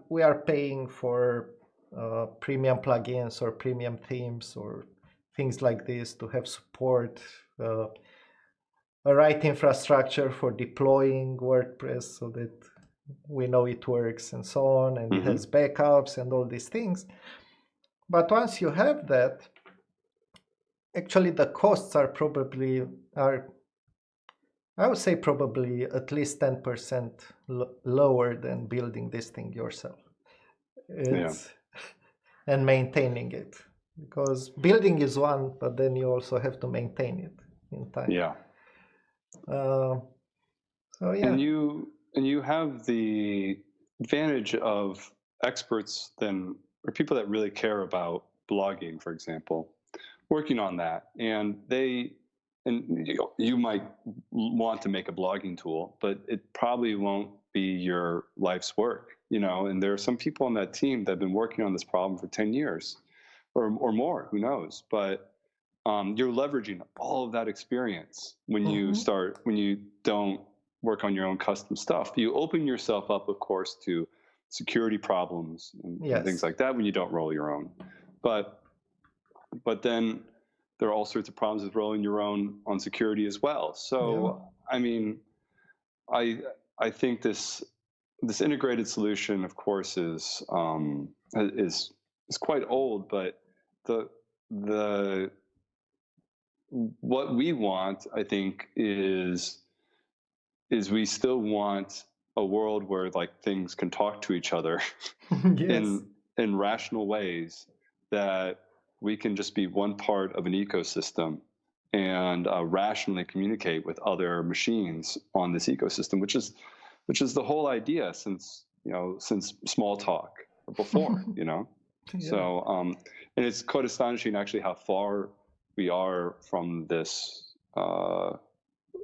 we are paying for premium plugins or premium themes or things like this to have support, a right infrastructure for deploying WordPress so that we know it works and so on, and it has backups and all these things. But once you have that, actually the costs are I would say probably at least 10% lower than building this thing yourself. And maintaining it, because building is one, but then you also have to maintain it in time. And you have the advantage of experts then, or people that really care about blogging, for example, working on that. And you might want to make a blogging tool, but it probably won't be your life's work, and there are some people on that team that have been working on this problem for 10 years or more, who knows, but you're leveraging all of that experience when you don't work on your own custom stuff. You open yourself up, of course, to security problems and things like that when you don't roll your own. But then there are all sorts of problems with rolling your own on security as well. So, I mean, I think this integrated solution, of course, is quite old, but what we want, I think, is we still want a world where things can talk to each other in rational ways, that we can just be one part of an ecosystem and rationally communicate with other machines on this ecosystem, which is the whole idea since small talk before, So, and it's quite astonishing actually how far we are from this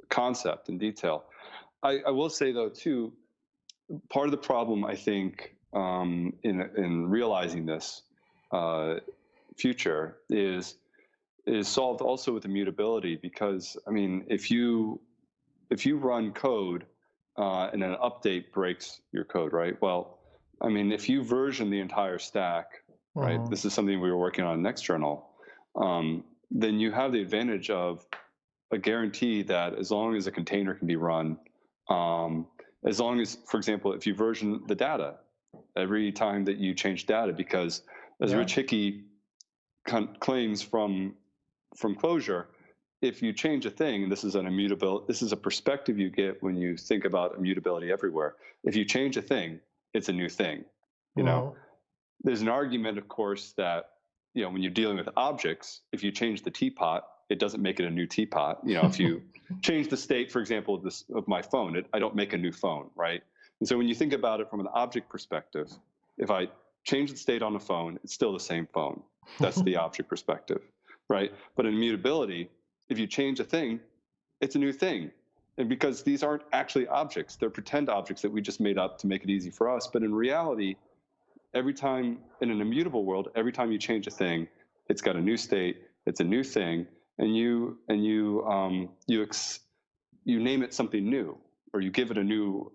concept in detail. I will say though too, part of the problem I think in realizing this future is solved also with immutability, because I mean, if you run code and an update breaks your code, right? Well, I mean, if you version the entire stack, right? This is something we were working on in Next Journal. Then you have the advantage of a guarantee that as long as a container can be run, as long as, for example, if you version the data every time that you change data, because as Rich Hickey claims from Clojure, if you change a thing, and this is a perspective you get when you think about immutability everywhere. If you change a thing, it's a new thing. There's an argument, of course, that when you're dealing with objects, if you change the teapot, it doesn't make it a new teapot. If you change the state, for example, of my phone, I don't make a new phone, right? And so when you think about it from an object perspective, if I change the state on the phone, it's still the same phone. That's the object perspective, right? But in immutability, if you change a thing, it's a new thing. And because these aren't actually objects, they're pretend objects that we just made up to make it easy for us. But in reality, every time in an immutable world, every time you change a thing, it's got a new state, it's a new thing, and you name it something new, or you give it a new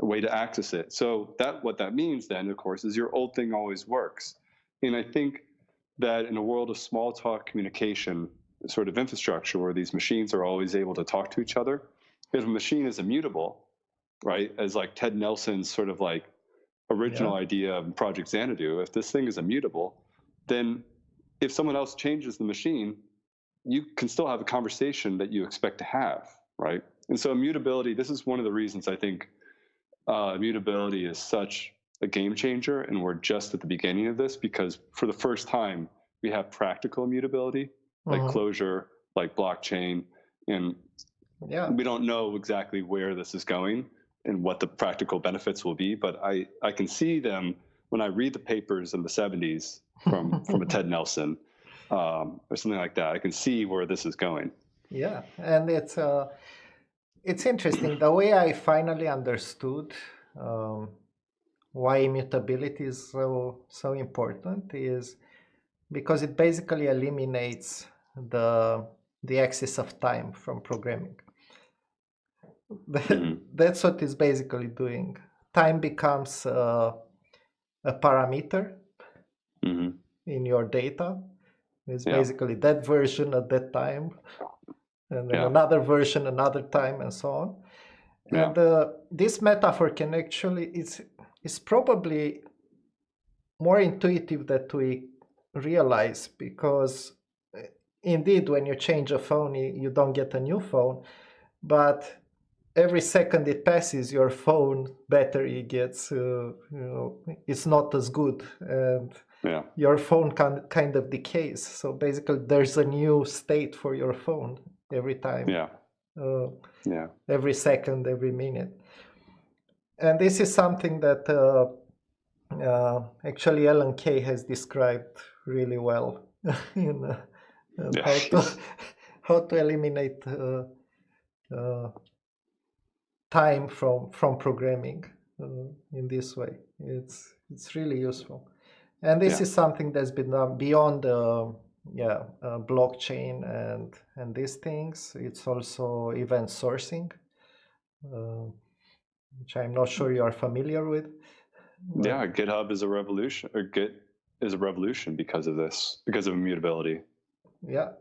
way to access it. So what that means then, of course, is your old thing always works. And I think that in a world of small talk communication sort of infrastructure where these machines are always able to talk to each other, if a machine is immutable, right, as like Ted Nelson's sort of like original idea of Project Xanadu, if this thing is immutable, then if someone else changes the machine, you can still have a conversation that you expect to have, right? And so immutability, this is one of the reasons I think immutability is such a game changer, and we're just at the beginning of this, because for the first time we have practical immutability, like closure, like blockchain, and we don't know exactly where this is going and what the practical benefits will be, but I can see them when I read the papers in the 70s from a Ted Nelson or something like that. I can see where this is going. Yeah, and it's interesting. The way I finally understood why immutability is so important is because it basically eliminates the axis of time from programming. That's what it's basically doing. Time becomes a parameter in your data. It's basically that version at that time, and then another version another time, and so on. And this metaphor can actually, it's probably more intuitive that we realize, because indeed when you change a phone, you don't get a new phone, but every second it passes, your phone battery gets, it's not as good, and your phone kind of decays. So basically, there's a new state for your phone every time, every second, every minute. And this is something that actually Alan Kay has described really well in how to eliminate time from programming in this way. It's really useful, and this is something that's been done beyond blockchain and these things. It's also event sourcing, which I'm not sure you are familiar with. Yeah, GitHub is a revolution, or Git is a revolution because of this, because of immutability. Git,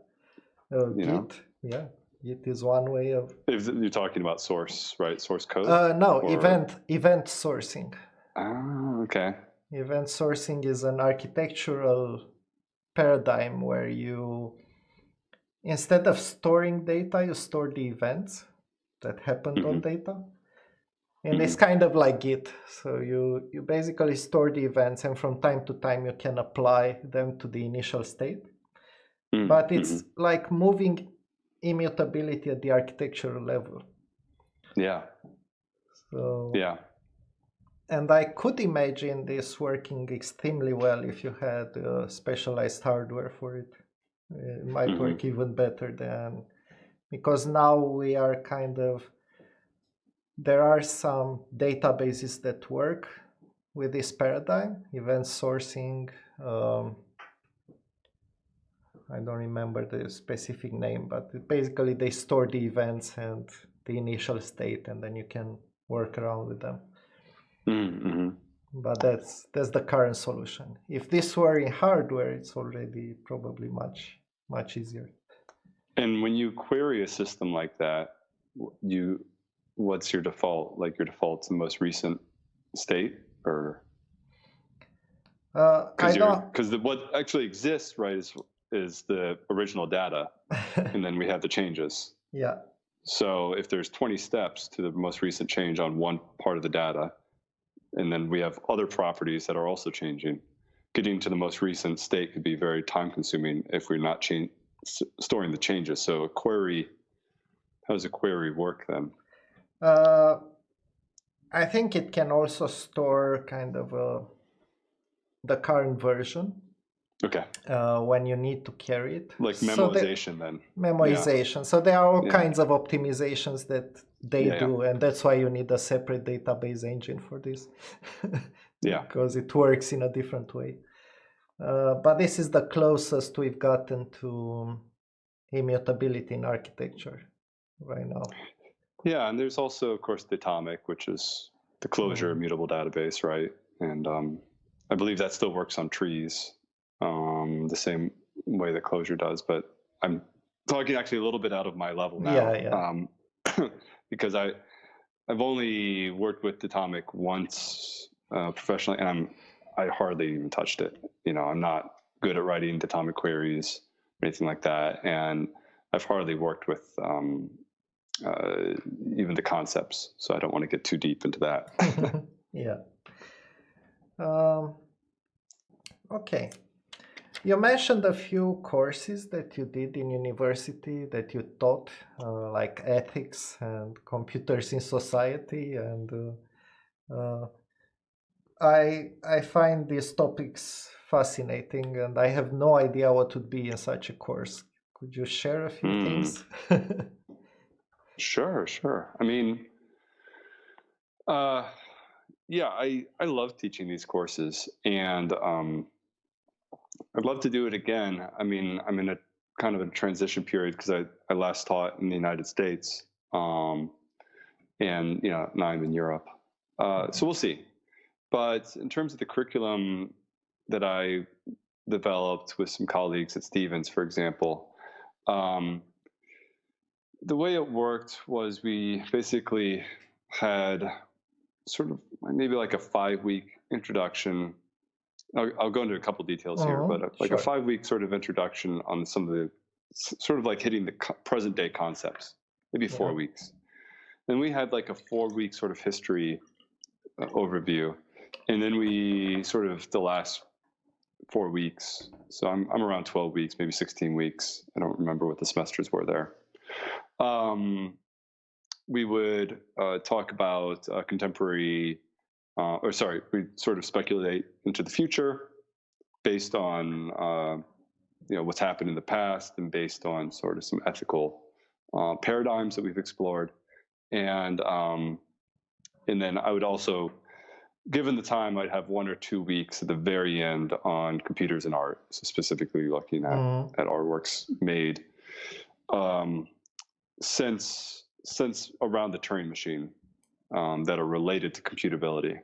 Git is one way of. If you're talking about source, right? Source code? No, event sourcing. Ah, okay. Event sourcing is an architectural paradigm where you, instead of storing data, you store the events that happened on data. And it's kind of like Git. So you basically store the events, and from time to time you can apply them to the initial state. But it's like moving immutability at the architectural level. So, and I could imagine this working extremely well if you had specialized hardware for it. It might work even better than, because now we are kind of, there are some databases that work with this paradigm, event sourcing. I don't remember the specific name, but basically they store the events and the initial state, and then you can work around with them. But that's the current solution. If this were in hardware, it's already probably much easier. And when you query a system like that, what's your default? Like your default's the most recent state, or because what actually exists, right, is the original data, and then we have the changes. So if there's 20 steps to the most recent change on one part of the data, and then we have other properties that are also changing, getting to the most recent state could be very time consuming if we're not storing the changes. So a query, how does a query work then? I think it can also store kind of the current version. Okay. When you need to carry it. Like memoization then. Memoization. Yeah. So there are all kinds of optimizations that they do, and that's why you need a separate database engine for this. Because it works in a different way. But this is the closest we've gotten to immutability in architecture right now. Yeah, and there's also, of course, Datomic, which is the closure immutable database, right? And I believe that still works on trees the same way that Clojure does. But I'm talking actually a little bit out of my level now, because I've only worked with Datomic once professionally, and I hardly even touched it. I'm not good at writing Datomic queries or anything like that, and I've hardly worked with even the concepts, so I don't want to get too deep into that. Okay. You mentioned a few courses that you did in university that you taught, like ethics and computers in society, and I find these topics fascinating, and I have no idea what would be in such a course. Could you share a few things? Sure. I mean, I love teaching these courses, and I'd love to do it again. I mean, I'm in a kind of a transition period because I last taught in the United States, and now I'm in Europe. So we'll see. But in terms of the curriculum that I developed with some colleagues at Stevens, for example, the way it worked was we basically had sort of maybe like a 5-week introduction. I'll go into a couple details here, but a 5-week sort of introduction on some of the sort of like hitting the present day concepts, maybe 4 weeks. Then we had like a 4-week sort of history overview. And then we sort of the last 4 weeks, so I'm around 12 weeks, maybe 16 weeks. I don't remember what the semesters were there. We would talk about contemporary, we sort of speculate into the future based on what's happened in the past and based on sort of some ethical paradigms that we've explored. And then I would also, given the time, I'd have 1 or 2 weeks at the very end on computers and art, so specifically looking at artworks made since around the Turing machine that are related to computability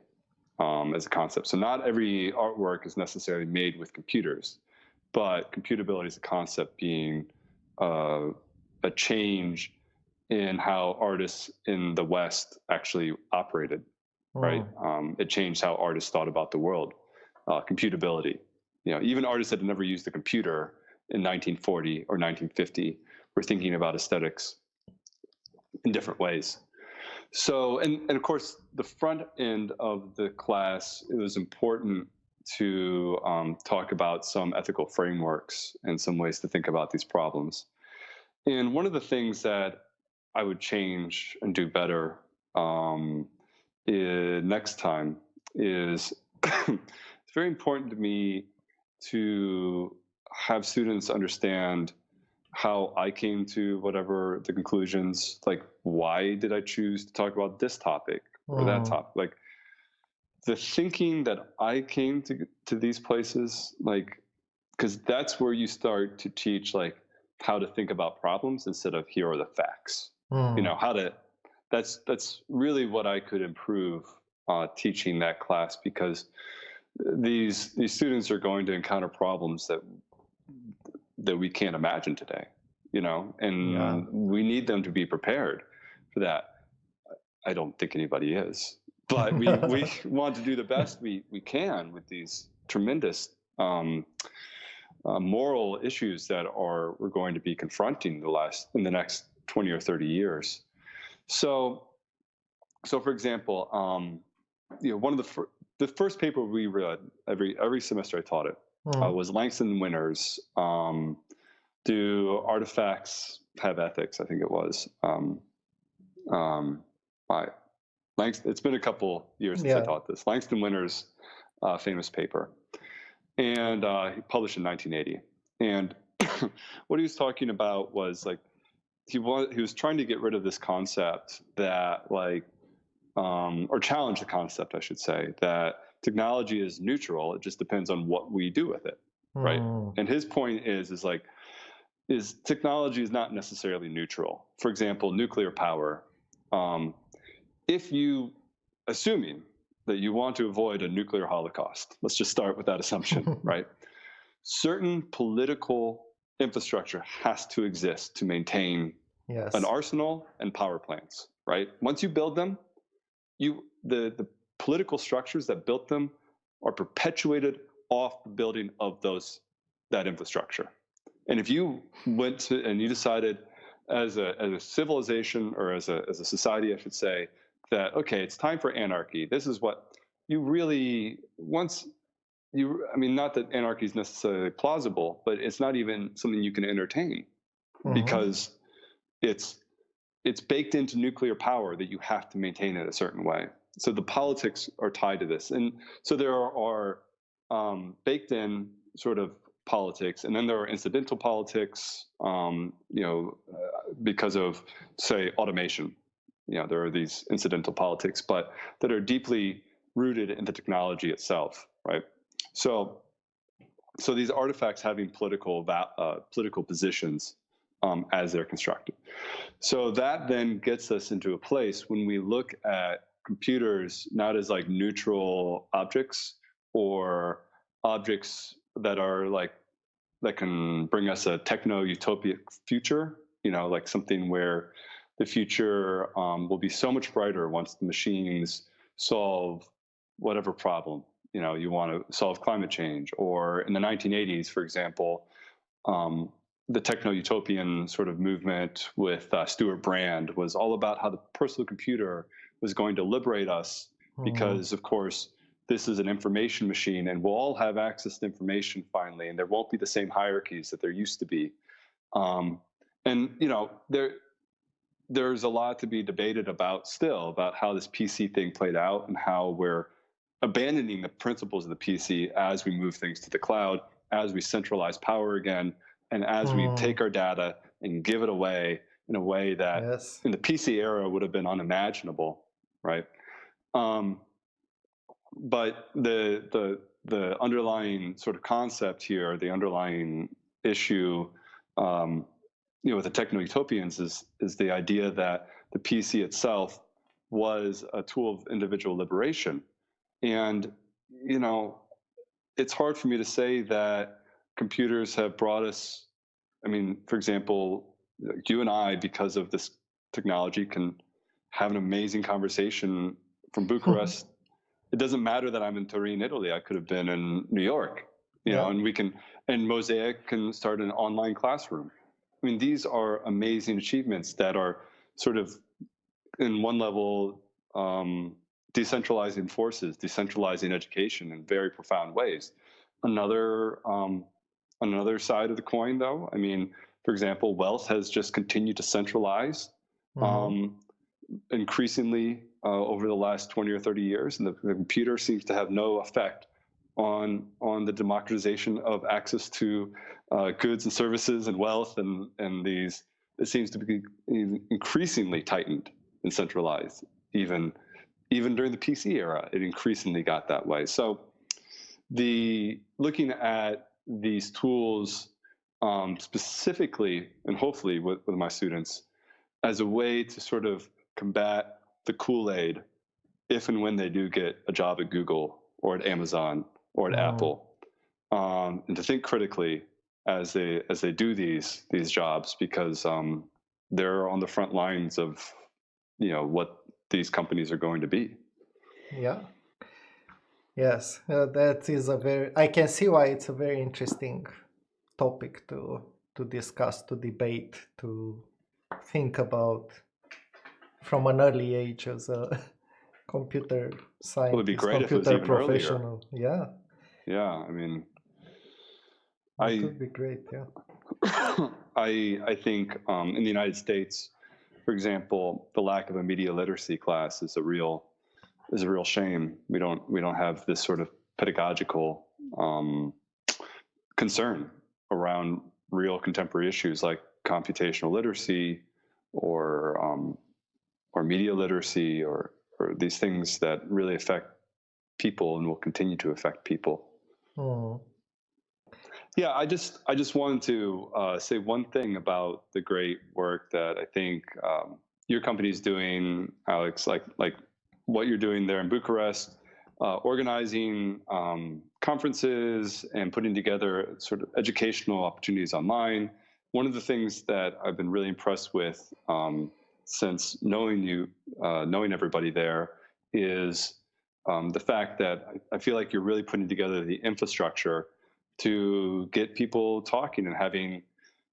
as a concept. So not every artwork is necessarily made with computers, but computability is a concept being a change in how artists in the West actually operated. Right? It changed how artists thought about the world. Computability. Even artists that had never used a computer in 1940 or 1950 were thinking about aesthetics in different ways. So, and of course, the front end of the class, it was important to talk about some ethical frameworks and some ways to think about these problems. And one of the things that I would change and do better next time is it's very important to me to have students understand how I came to whatever the conclusions, like why did I choose to talk about this topic or that topic, like the thinking that I came to these places, like, because that's where you start to teach like how to think about problems instead of here are the facts. How to, that's really what I could improve teaching that class, because these students are going to encounter problems that we can't imagine today, and we need them to be prepared for that. I don't think anybody is, but we want to do the best we can with these tremendous moral issues that we're going to be confronting in the next 20 or 30 years. So for example, one of the the first paper we read every semester I taught it was Langston Winter's Do Artifacts Have Ethics? I think it was. It's been a couple years since I taught this. Langston Winter's famous paper, and he published in 1980. And what he was talking about was like he was trying to get rid of this concept that or challenge the concept, I should say, that technology is neutral. It just depends on what we do with it, right? And his point is technology is not necessarily neutral. For example, nuclear power. If you, assuming that you want to avoid a nuclear holocaust, let's just start with that assumption, right? Certain political infrastructure has to exist to maintain an arsenal and power plants, right? Once you build them, the political structures that built them are perpetuated off the building of that infrastructure. And if you went to and you decided as a civilization, or as a society, I should say, that okay, it's time for anarchy. This is what you really not that anarchy is necessarily plausible, but it's not even something you can entertain because it's baked into nuclear power that you have to maintain it a certain way. So the politics are tied to this. And so there are baked in sort of politics, and then there are incidental politics, because of, say, automation. There are these incidental politics, but that are deeply rooted in the technology itself, right? So these artifacts having political positions as they're constructed. So that then gets us into a place when we look at computers not as like neutral objects or objects that are that can bring us a techno-utopic future, like something where the future will be so much brighter once the machines solve whatever problem, you want to solve climate change. Or in the 1980s, for example, the techno-utopian sort of movement with Stuart Brand was all about how the personal computer was going to liberate us because, of course, this is an information machine and we'll all have access to information finally, and there won't be the same hierarchies that there used to be. There's a lot to be debated about how this PC thing played out and how we're abandoning the principles of the PC as we move things to the cloud, as we centralize power again, and as we take our data and give it away in a way that in the PC era would have been unimaginable, right? But the underlying sort of concept here, the underlying issue, with the techno-utopians is the idea that the PC itself was a tool of individual liberation. And, it's hard for me to say that computers have brought us, for example, you and I, because of this technology, can have an amazing conversation from Bucharest. It doesn't matter that I'm in Turin, Italy. I could have been in New York, and Mosaic can start an online classroom. These are amazing achievements that are sort of, in one level, decentralizing forces, decentralizing education in very profound ways. Another side of the coin, though, for example, wealth has just continued to centralize increasingly over the last 20 or 30 years, and the computer seems to have no effect on the democratization of access to goods and services and wealth, and it seems to be increasingly tightened and centralized. Even during the PC era, it increasingly got that way. So looking at these tools specifically, and hopefully with my students, as a way to sort of combat the Kool-Aid if and when they do get a job at Google or at Amazon or at Apple, and to think critically as they do these jobs, because they're on the front lines of what these companies are going to be. Yes, that is I can see why it's a very interesting topic to discuss, to debate, to think about from an early age as computer Well, it'd be scientist, great if it was computer even professional. earlier. Yeah, I mean, It would be great, yeah. I think in the United States, for example, the lack of a media literacy class is a real shame. We don't have this sort of pedagogical concern around real contemporary issues like computational literacy or media literacy or these things that really affect people and will continue to affect people. Yeah, I just wanted to say one thing about the great work that I think your company is doing, Alex, like what you're doing there in Bucharest, organizing conferences and putting together sort of educational opportunities online. One of the things that I've been really impressed with since knowing you, knowing everybody there, is the fact that I feel like you're really putting together the infrastructure to get people talking and having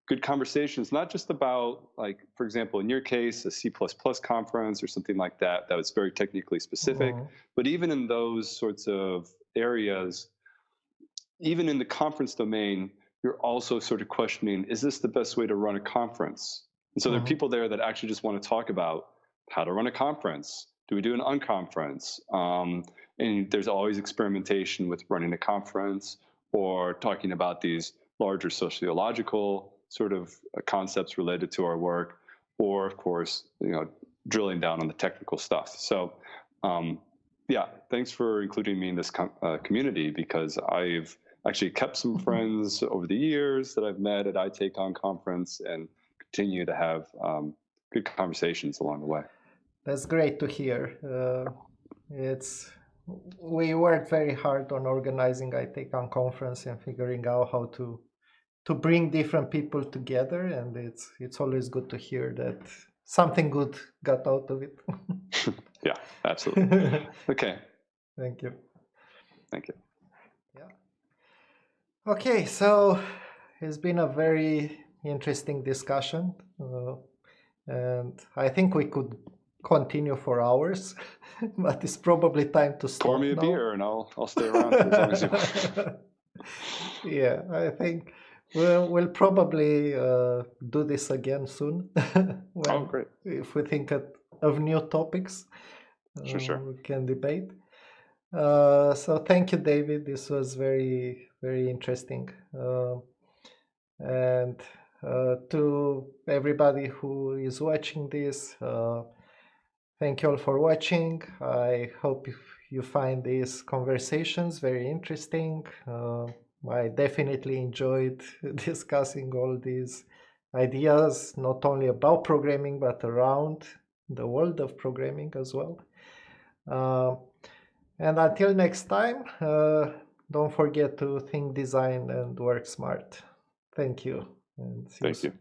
good conversations, not just about, like, for example, in your case, a C++ conference or something like that, that was very technically specific, but even in those sorts of areas, even in the conference domain, you're also sort of questioning, is this the best way to run a conference? And so there are people there that actually just want to talk about how to run a conference. Do we do an unconference? And there's always experimentation with running a conference or talking about these larger sociological sort of concepts related to our work, or of course, drilling down on the technical stuff. So, yeah, thanks for including me in this community, because I've actually kept some friends over the years that I've met at iTakeOn conference and continue to have good conversations along the way. That's great to hear. We worked very hard on organizing iTakeOn conference and figuring out how to bring different people together, and it's always good to hear that something good got out of it. Yeah, absolutely. Okay. Thank you. Thank you. Yeah. Okay, so it's been a very interesting discussion, and I think we could continue for hours, but it's probably time to stop. Pour me a beer and I'll stay around for as long as you want. Yeah, I think we'll probably do this again soon. Oh, great. If we think of new topics, Sure. we can debate. So thank you, David. This was very, very interesting. And to everybody who is watching this, thank you all for watching. I hope you find these conversations very interesting. I definitely enjoyed discussing all these ideas, not only about programming, but around the world of programming as well. And until next time, don't forget to think, design, and work smart. Thank you. And Thank you.